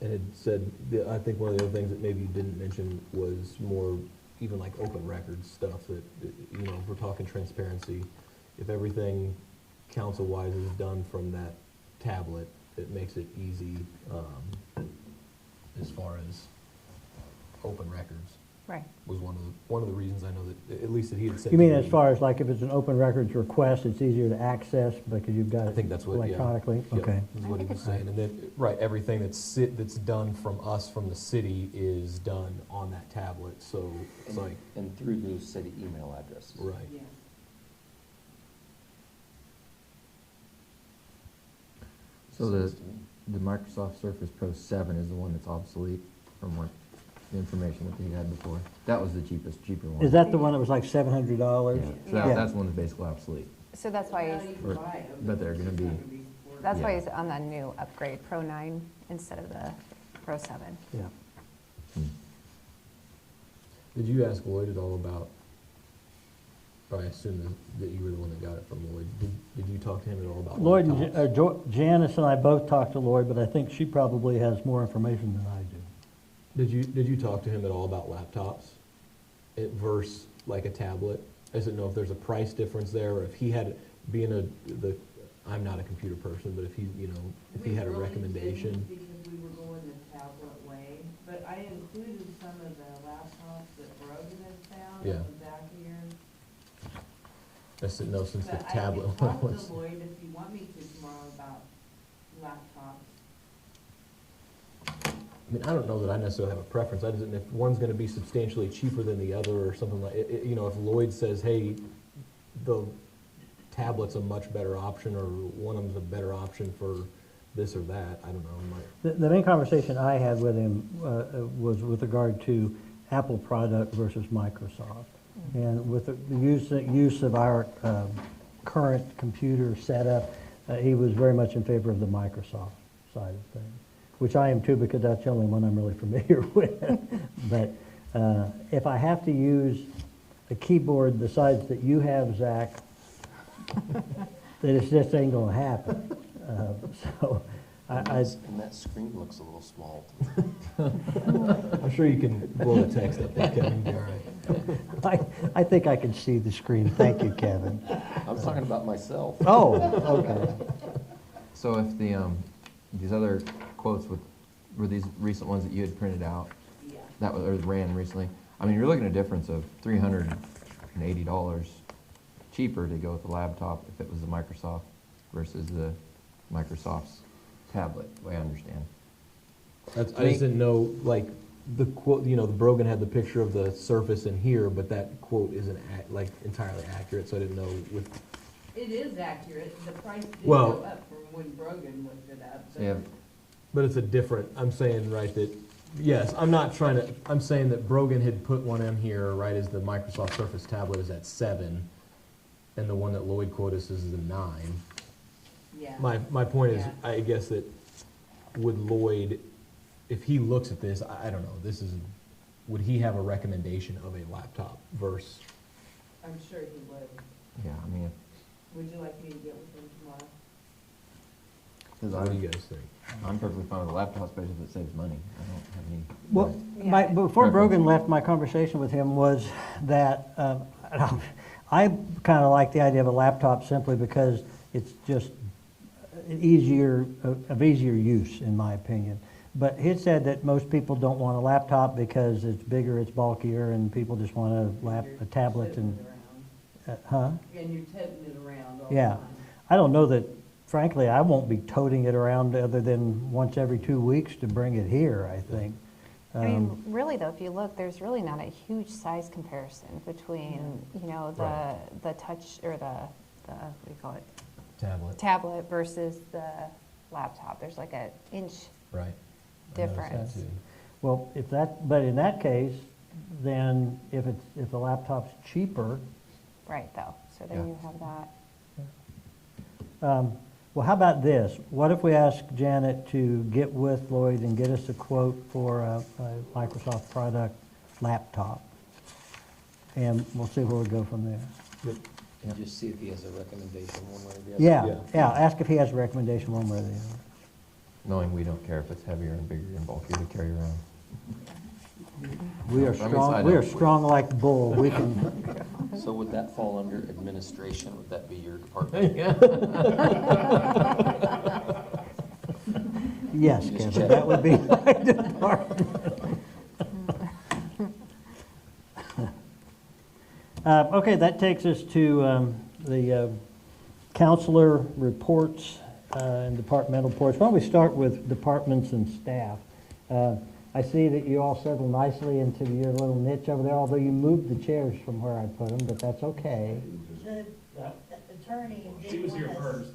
C: and had said, I think one of the other things that maybe you didn't mention was more even like open records stuff that, you know, if we're talking transparency, if everything council-wise is done from that tablet, it makes it easy as far as open records.
H: Right.
C: Was one of the reasons I know that, at least that he had said.
A: You mean
C: to
A: as
C: me.
A: far as like if it's an open records request, it's easier to access because you've got
C: I
A: it
C: think that's what, yeah.
A: electronically?
C: Yep,
A: Okay.
C: is what he was saying. And then, right, everything that's done from us, from the city, is done on that tablet, so it's like.
K: And through those city email addresses.
C: Right.
D: Yeah.
B: So the Microsoft Surface Pro 7 is the one that's obsolete from what the information that he had before. That was the cheaper one.
A: Is that the one that was like $700?
B: Yeah, so
A: Yeah.
B: that's the one that's basically obsolete.
H: So that's why he's,
B: But they're gonna be,
H: that's why
B: Yeah.
H: he's on the new upgrade, Pro 9 instead of the Pro 7.
A: Yeah.
C: Did you ask Lloyd at all about, or I assume that you were the one that got it from Lloyd, did you talk to him at all about
A: Lloyd
C: laptops?
A: and Janice and I both talked to Lloyd, but I think she probably has more information than I do.
C: Did you talk to him at all about laptops? Versus like a tablet? I didn't know if there's a price difference there, or if he had, I'm not a computer person, but if he, you know, if he had a recommendation.
L: Because we were going the tablet way, but I included some of the laptops that Brogan had found
C: Yeah.
L: on the back of yours.
C: I didn't know since the
L: But
C: tablet
L: I can talk
C: was.
L: to Lloyd if you want me to tomorrow about laptops.
C: I mean, I don't know that I necessarily have a preference. I just, if one's gonna be substantially cheaper than the other or something like, you know, if Lloyd says, hey, the tablet's a much better option, or one of them's a better option for this or that, I don't know.
A: The main conversation I had with him was with regard to Apple product versus Microsoft. And with the use of our current computer setup, he was very much in favor of the Microsoft side of things, which I am too, because that's the only one I'm really familiar with. But if I have to use a keyboard the size that you have, Zach, then it just ain't gonna happen. So
K: And that screen looks a little small to me.
C: I'm sure you can blow the text up there, Kevin, you'll be all right.
A: I think I can see the screen. Thank you, Kevin.
K: I'm talking about myself.
A: Oh, okay.
B: so if these other quotes were these recent ones that you had printed out,
L: Yeah.
B: that was, or ran recently, I mean, you're looking at a difference of $380 cheaper to go with the laptop if it was the Microsoft versus the Microsoft's tablet, the way I understand.
C: I just didn't know, like, the quote, the Brogan had the picture of the surface in here, but that quote isn't like entirely accurate, so I didn't know with.
L: It is accurate, the price did
C: Well-
L: go up from when Brogan looked it up, so.
B: Yeah,
C: But it's a different, I'm saying, right, that, yes, I'm saying that Brogan had put one in here, right, as the Microsoft Surface tablet is at 7, and the one that Lloyd quoted us is a 9.
L: Yeah.
C: My point is,
L: Yeah.
C: I guess that would Lloyd, if he looks at this, I don't know, would he have a recommendation of a laptop versus?
L: I'm sure he would.
B: yeah, I mean,
L: Would you like me to get with him tomorrow?
C: What do you guys think?
B: I'm perfectly fine with a laptop, especially if it saves money. I don't have any.
A: Well,
H: Yeah.
A: before
B: Preference.
A: Brogan left, my conversation with him was that I kind of like the idea of a laptop simply because it's just of easier use, in my opinion. But he said that most people don't want a laptop because it's bigger, it's bulkier, and people just want a tablet
L: Toting
A: and,
L: it around.
A: huh?
L: And you're toting it around all the
A: Yeah.
L: time.
A: I don't know that, frankly, I won't be toting it around other than once every 2 weeks to bring it here, I think.
H: I mean, really though, if you look, there's really not a huge size comparison between,
C: Right.
H: the touch, or the, what do you call it?
C: Tablet.
H: Versus the laptop. There's like an inch
C: Right.
H: difference.
A: Well, but in that case, then if the laptop's cheaper,
H: Right, though, so then
B: Yeah.
H: you have that.
A: well, how about this? What if we ask Janet to get with Lloyd and get us a quote for a Microsoft product laptop? And we'll see where we go from there.
G: And just see if he has a recommendation one way or the other.
A: Yeah, ask if he has a recommendation one way or the other.
B: Knowing we don't care if it's heavier and bigger and bulkier to carry around.
A: We are
B: I mean,
A: strong,
B: I
A: we are
B: know.
A: strong like bull. We can,
G: So would that fall under administration? Would that be your department?
A: yes,
G: Just
A: Kevin,
G: check.
A: that would be my department. Okay, that takes us to the counselor reports and departmental reports. Why don't we start with departments and staff? I see that you all settled nicely into your little niche over there, although you moved the chairs from where I put them, but that's okay.
M: The attorney
F: She
M: didn't
F: was here
M: want us,
F: first.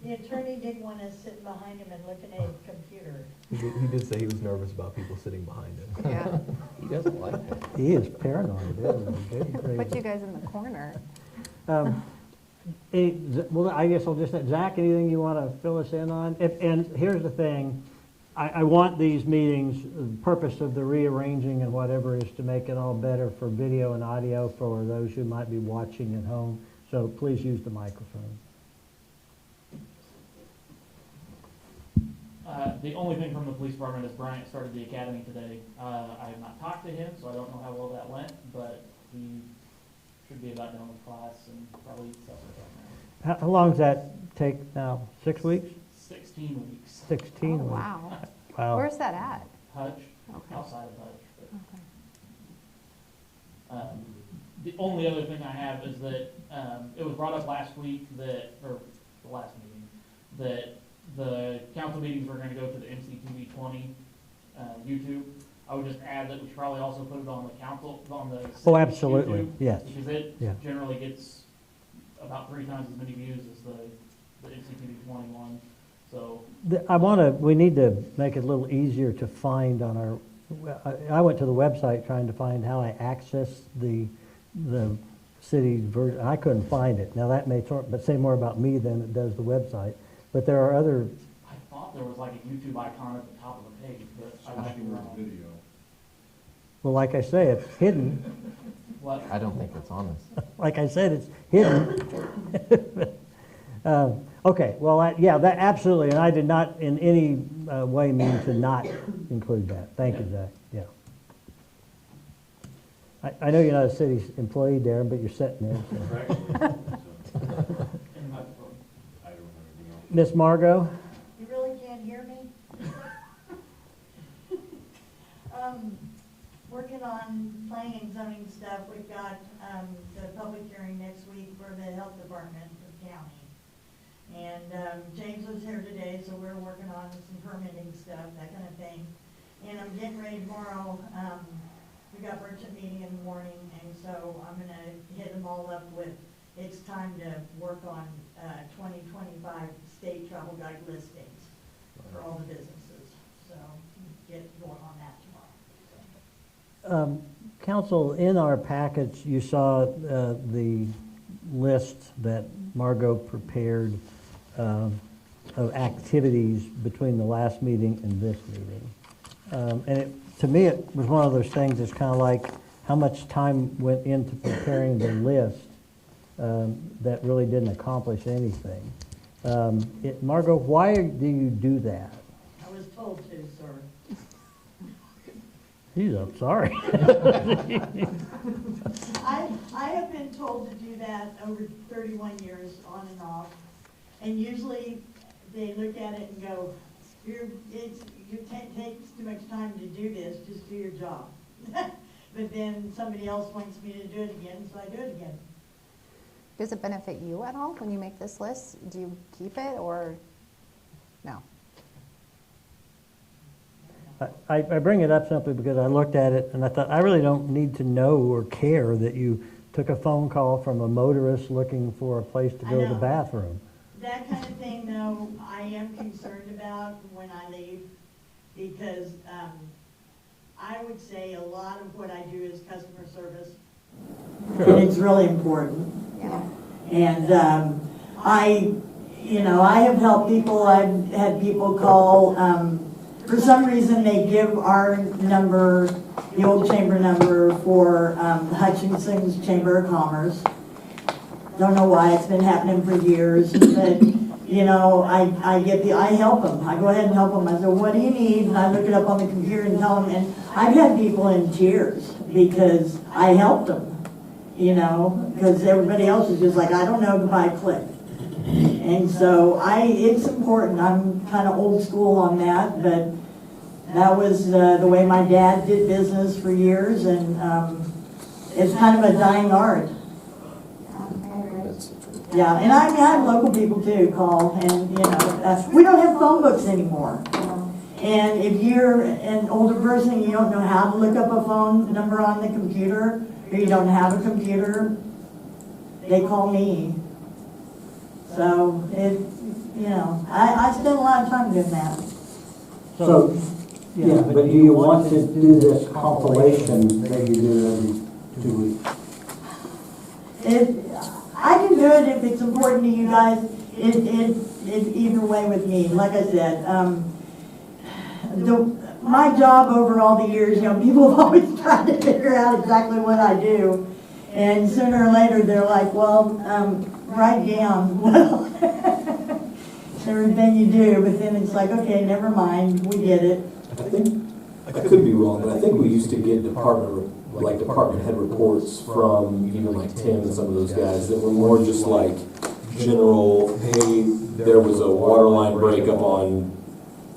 M: the attorney didn't want us sitting behind him and looking at his computer.
C: He did say he was nervous about people sitting behind him.
H: Yeah.
G: He doesn't like that.
A: He is paranoid, isn't he? Good
H: Put
A: grief.
H: you guys in the corner.
A: Well, I guess I'll just, Zach, anything you want to fill us in on? And here's the thing, I want these meetings, the purpose of the rearranging and whatever is to make it all better for video and audio for those who might be watching at home. So please use the microphone.
N: The only thing from the police department is Bryant started the academy today. I have not talked to him, so I don't know how well that went, but he should be about done with class and probably eat supper right now.
A: How long does that take now? 6 weeks?
N: 16 weeks.
A: 16
H: Oh,
A: weeks?
H: wow.
A: Wow.
H: Where's that at?
N: Hutch,
H: Okay.
N: outside of Hutch. But,
H: Okay.
N: the only other thing I have is that it was brought up last week that, or the last meeting, that the council meetings were going to go to the MCTV 20 YouTube. I would just add that we should probably also put it on the council, on the
A: Oh, absolutely,
N: YouTube,
A: yes.
N: because it
A: Yeah.
N: generally gets about 3 times as many views as the MCTV 21. So
A: We need to make it a little easier to find on our, I went to the website trying to find how I access the city version. I couldn't find it. Now that may say more about me than it does the website. But there are other,
N: I thought there was like a YouTube icon at the top of the page, but I might be wrong.
A: well, like I say, it's hidden.
N: What?
B: I don't think it's on this.
A: Like I said, it's hidden. Okay, well, yeah, that absolutely, and I did not in any way mean to not include that. Thank you, Zach, yeah. I know you're not a city employee, Darren, but you're sitting there. So. Miss Margot?
M: You really can't hear me? Working on planning and zoning stuff, we've got the public hearing next week for the health department of the county. And James was here today, so we're working on some permitting stuff, that kind of thing. And I'm getting ready tomorrow, we got merchant meeting in the morning, and so I'm gonna hit them all up with, it's time to work on 2025 state travel guide listings for all the businesses. So get going on that tomorrow.
A: Council, in our package, you saw the list that Margot prepared of activities between the last meeting and this meeting. To me, it was one of those things that's kind of like how much time went into preparing the list that really didn't accomplish anything. Margot, why do you do that?
M: I was told to, sir.
A: Geez, I'm sorry.
M: I have been told to do that over 31 years on and off, and usually they look at it and go, it takes too much time to do this, just do your job. But then somebody else wants me to do it again, so I do it again.
H: Does it benefit you at all when you make this list? Do you keep it or no?
A: I bring it up simply because I looked at it and I thought, I really don't need to know or care that you took a phone call from a motorist looking for a place to go to the bathroom.
M: That kind of thing, though, I am concerned about when I leave, because I would say a lot of what I do is customer service.
A: Sure.
M: And it's really important.
H: Yeah.
M: And I have helped people. I've had people call. For some reason, they give our number, the old chamber number for Hutchinson's Chamber of Commerce. Don't know why, it's been happening for years, but, I help them. I go ahead and help them. I say, what do you need? And I look it up on the computer and tell them, and I've had people in tears because I helped them, because everybody else is just like, I don't know, goodbye, click. And so it's important. I'm kind of old school on that, but that was the way my dad did business for years, and it's kind of a dying art. Yeah, and I have local people too call, and we don't have phone books anymore. And if you're an older person and you don't know how to look up a phone number on the computer, or you don't have a computer, they call me. So I spend a lot of time doing that.
A: So, yeah, but do you want to do this compilation that you do every 2 weeks?
M: I can do it if it's important to you guys. It's either way with me. Like I said, my job over all the years, people have always tried to figure out exactly what I do. And sooner or later, they're like, well, write down everything you do. But then it's like, okay, never mind, we get it.
O: I could be wrong, but I think we used to get department head reports from even like Tim and some of those guys that were more just like general, hey, there was a water line breakup on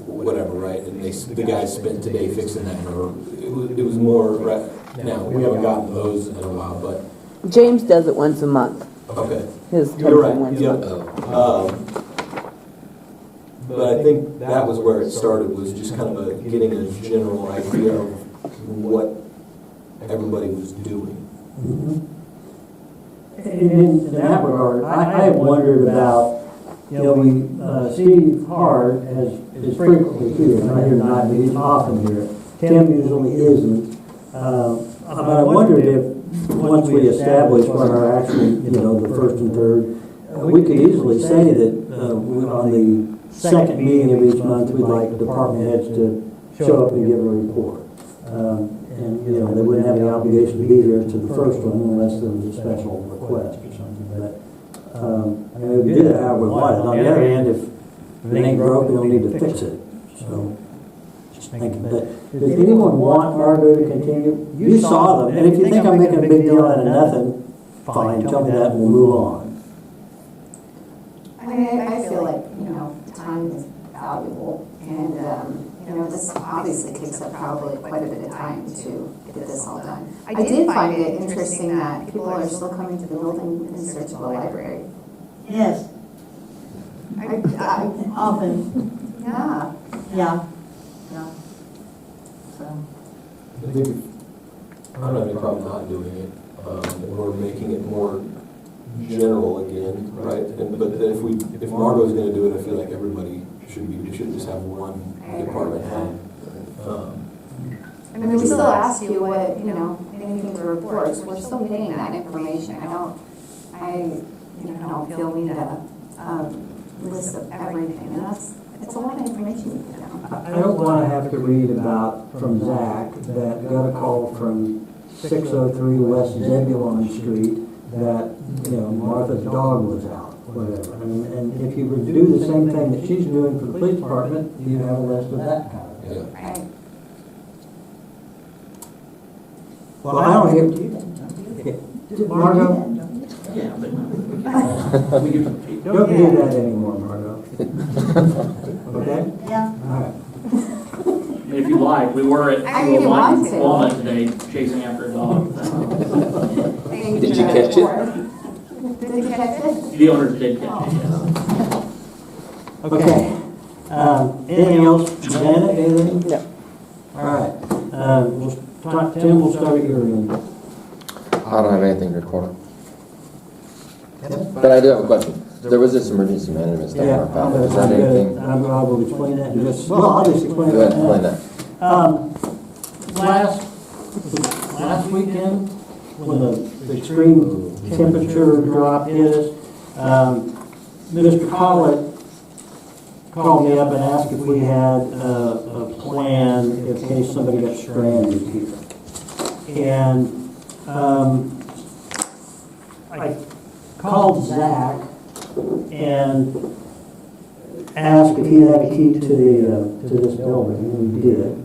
O: whatever, right? And the guys spent today fixing that, or it was more, right? Now, we haven't gotten those in a while, but.
P: James does it once a month.
O: Okay.
P: His
O: You're right,
P: once a
O: yep.
P: month.
O: But I think that was where it started, was just kind of getting a general idea of what everybody was doing.
A: Mm-hmm. In that regard, I have wondered about, Steve Hart is frequently here, not here tonight, but he's often here. Tim usually isn't. But I wondered if, once we establish what our actual, the first and third, we could easily say that on the second meeting of each month, we'd like department heads to show up and give a report. And they wouldn't have any obligation to be here to the first one unless there was a special request or something. But we did it however we wanted. On the other hand, if it ain't broke, we don't need to fix it. So, just thinking. But does anyone want Margot to continue? You saw them, and if you think I'm making a big deal out of nothing, fine, tell me that and we'll move on.
Q: I feel like, time is valuable, and, this obviously takes up probably quite a bit of time to get this all done. I did find it interesting that people are still coming to the building in search of a library.
M: Yes. Often.
Q: Yeah.
M: Yeah.
O: I think if, I don't have any problem not doing it, and we're making it more general again, right? But then if Margot's gonna do it, I feel like everybody should just have one department head.
Q: I mean, we still ask you what, anything to report, so we're still getting that information. I feel we need a list of everything, and it's a lot of information to get down.
A: I don't want to have to read about from Zach that got a call from 603 West Zebulon Street that, Martha's dog was out, whatever. And if you would do the same thing that she's doing for the police department, you have a list of that kind of thing.
O: Yeah.
Q: Right.
A: Well, I don't hear, Margot,
N: Yeah, but
A: don't do that anymore, Margot. Okay?
M: Yeah.
A: All right.
N: if you like, we were at
Q: I mean, you want to.
N: Walnut today chasing after a dog.
O: Did you catch it?
Q: Did you catch it?
N: The owners did catch it, yes.
A: Okay. Anything else, Janet, anything? No. All right. Tim, we'll start at your end.
K: I don't have anything to report on. But I do have a question. There was this emergency management stuff
A: Yeah,
K: about it. Is that anything?
A: I will explain that in just, well, I'll just explain it.
K: Go ahead, explain that.
A: Last weekend, when the extreme temperature drop hit us, Mr. Collett called me up and asked if we had a plan in case somebody got stranded here. And I called Zach and asked if he had a key to this building, and we did.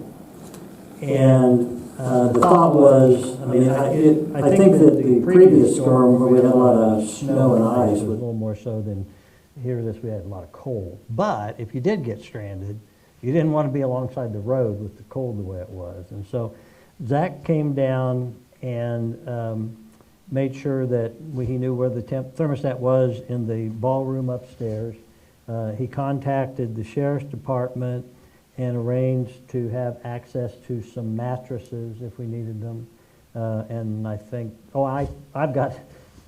A: And the thought was, I think that the previous storm where we had a lot of snow and ice was a little more so than here we had a lot of cold. But if you did get stranded, you didn't want to be alongside the road with the cold the way it was. And so Zach came down and made sure that he knew where the thermostat was in the ballroom upstairs. He contacted the sheriff's department and arranged to have access to some mattresses if we needed them. And I think, I've got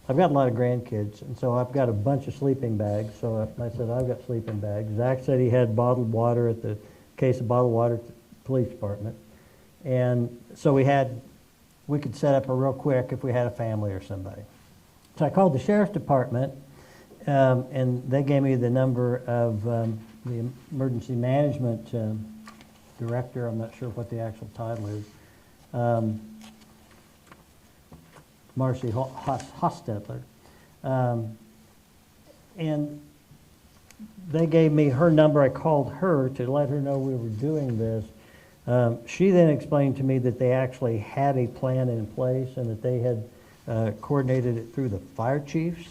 A: a lot of grandkids, and so I've got a bunch of sleeping bags. So I said, I've got sleeping bags. Zach said he had bottled water case of bottled water at the police department. And so we could set up a real quick if we had a family or somebody. So I called the sheriff's department, and they gave me the number of the emergency management director. I'm not sure what the actual title is. Marcy Hostetler. And they gave me her number. I called her to let her know we were doing this. She then explained to me that they actually had a plan in place and that they had coordinated it through the fire chiefs,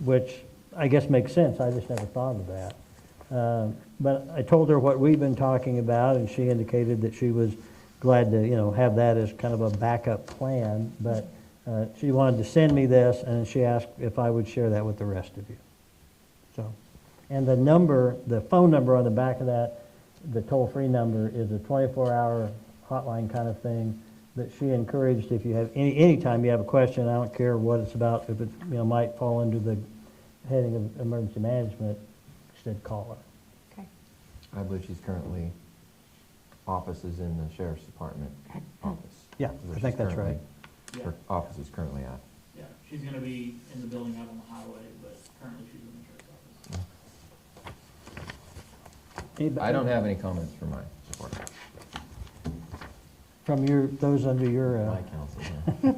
A: which I guess makes sense. I just never thought of that. But I told her what we've been talking about, and she indicated that she was glad to have that as kind of a backup plan. But she wanted to send me this, and she asked if I would share that with the rest of you. So, and the phone number on the back of that, the toll-free number, is a 24-hour hotline kind of thing that she encouraged. If you have any time you have a question, I don't care what it's about, if it might fall under the heading of emergency management, she said call her.
H: Okay.
B: I believe she's currently offices in the sheriff's department office.
A: Yeah, I think that's right.
B: Her office is currently at.
N: Yeah, she's gonna be in the building out on the highway, but currently she's in the sheriff's office.
B: I don't have any comments for my support.
A: From those under your...
B: My council, yeah.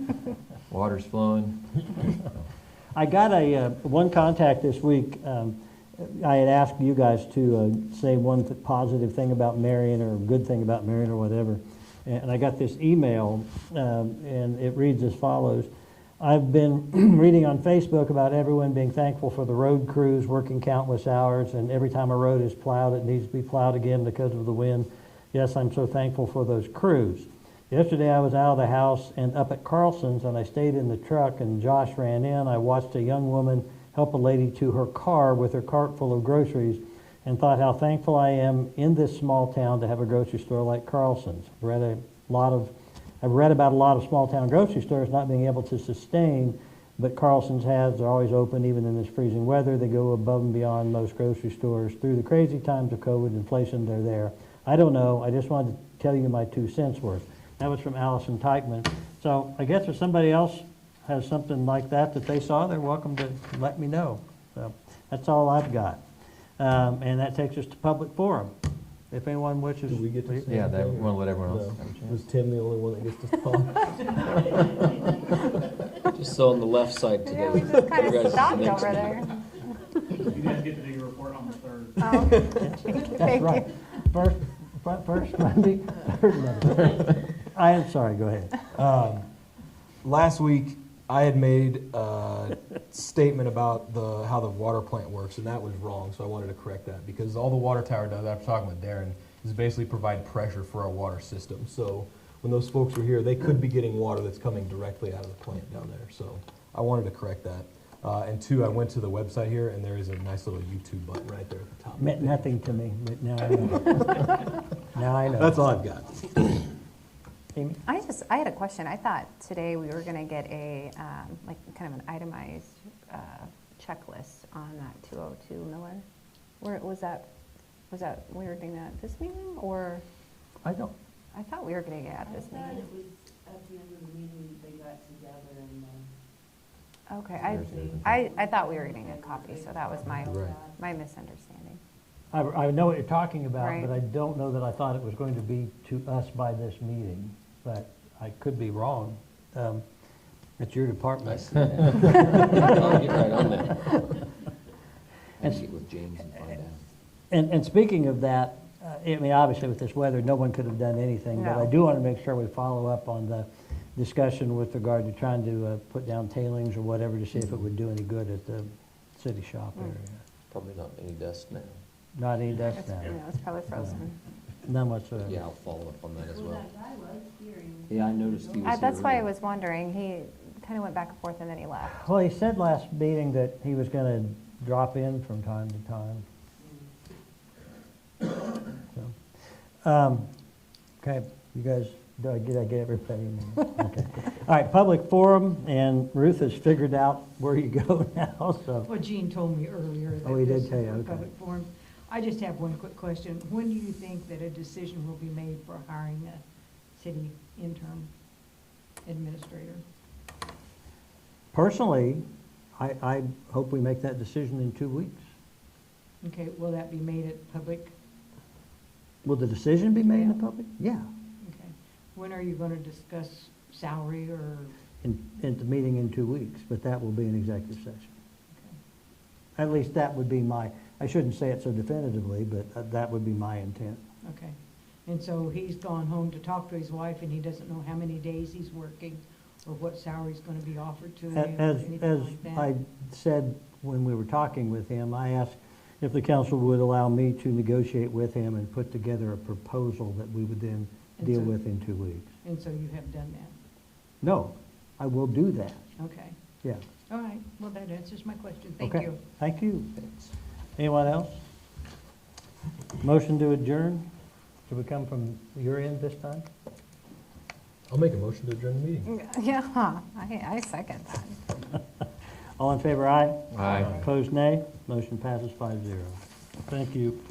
B: Water's flowing.
A: I got one contact this week. I had asked you guys to say one positive thing about Marion or a good thing about Marion or whatever. And I got this email, and it reads as follows. I've been reading on Facebook about everyone being thankful for the road crews working countless hours, and every time a road is plowed, it needs to be plowed again because of the wind. Yes, I'm so thankful for those crews. Yesterday I was out of the house and up at Carlson's, and I stayed in the truck, and Josh ran in. I watched a young woman help a lady to her car with her cart full of groceries and thought how thankful I am in this small town to have a grocery store like Carlson's. Read a I've read about a lot of small-town grocery stores not being able to sustain, but Carlson's has, they're always open even in this freezing weather. They go above and beyond most grocery stores. Through the crazy times of COVID, inflation, they're there. I don't know, I just wanted to tell you my 2 cents worth. That was from Allison Teichman. So I guess if somebody else has something like that they saw, they're welcome to let me know. So that's all I've got. And that takes us to public forum. If anyone wishes.
C: Do we get to say
B: Yeah, that,
C: anything, or-
B: we'll let everyone else
C: No.
B: have a chance.
C: Was Tim the only one that gets to talk?
O: Just so on the left side today.
H: Yeah, we just kind
O: You
H: of
O: guys
H: stopped
O: next
H: over
O: meeting.
H: there.
N: You guys get to do your report on the 3rd.
H: Oh,
A: That's
H: thank
A: right.
H: you.
A: First Monday, third Monday. I am sorry, go ahead.
C: Last week, I had made a statement about how the water plant works, and that was wrong, so I wanted to correct that, because all the water tower does, after talking with Darren, is basically provide pressure for our water system. So when those folks were here, they could be getting water that's coming directly out of the plant down there. So I wanted to correct that. And 2, I went to the website here, and there is a nice little YouTube button right there at the top.
A: Meant nothing to me, but now I know. Now I know.
C: That's all I've got.
A: Amy?
H: I had a question. I thought today we were going to get a, like, kind of an itemized checklist on that 202 Miller. Where was that, we were doing that at this meeting, or?
A: I don't.
H: I thought we were going to get at this
L: I thought
H: meeting.
L: it was at the end of the meeting, they got together and,
H: Okay,
B: Thursday.
H: I thought we were getting a copy, so that was my misunderstanding.
A: I know what you're talking about,
H: Right.
A: but I don't know that I thought it was going to be to us by this meeting, but I could be wrong. It's your department.
O: I see that. I'll get right on that. I'll get with James and find out.
A: And speaking of that, I mean, obviously with this weather, no one could have done anything, but I
H: No.
A: do want to make sure we follow up on the discussion with regard to trying to put down tailings or whatever to see if it would do any good at the city shop area.
O: Probably not any dust now.
A: Not any dust
H: It's,
A: now.
H: it's probably frozen.
A: None whatsoever.
O: Yeah, I'll follow up on that as
L: well,
O: well.
L: that guy was here.
O: Yeah, I noticed he was here.
H: That's why I
O: earlier.
H: was wondering. He kind of went back and forth and then he left.
A: Well, he said last meeting that he was going to drop in from time to time. So, okay, you guys, did I get everybody? Okay. All right, public forum, and Ruth has figured out where you go now, so.
R: Well, Gene told me earlier that
A: Oh, he did
R: this
A: tell you,
R: was a
A: okay.
R: public forum. I just have one quick question. When do you think that a decision will be made for hiring a city interim administrator?
A: Personally, I hope we make that decision in 2 weeks.
R: Okay, will that be made at public?
A: Will the decision be made in the
R: Yeah.
A: public? Yeah,
R: Okay. When are you going to discuss salary or?
A: in the meeting in 2 weeks, but that will be an executive session.
R: Okay.
A: At least that would be I shouldn't say it so definitively, but that would be my intent.
R: Okay. And so he's gone home to talk to his wife and he doesn't know how many days he's working or what salary's going to be offered to him or
A: As
R: anything like that?
A: I said when we were talking with him, I asked if the council would allow me to negotiate with him and put together a proposal that we would then
R: And
A: deal
R: so-
A: with in 2 weeks.
R: And so you have done that?
A: No, I will do that,
R: Okay.
A: yeah.
R: All right. Well, that answers my question. Thank
A: Okay.
R: you.
A: Thank you. Anyone else? Motion to adjourn? Should we come from your end this time?
C: I'll make a motion to adjourn the meeting.
H: Yeah, I second that.
A: All in favor, aye?
B: Aye.
A: Opposed, nay. Motion passes 5-0. Thank you.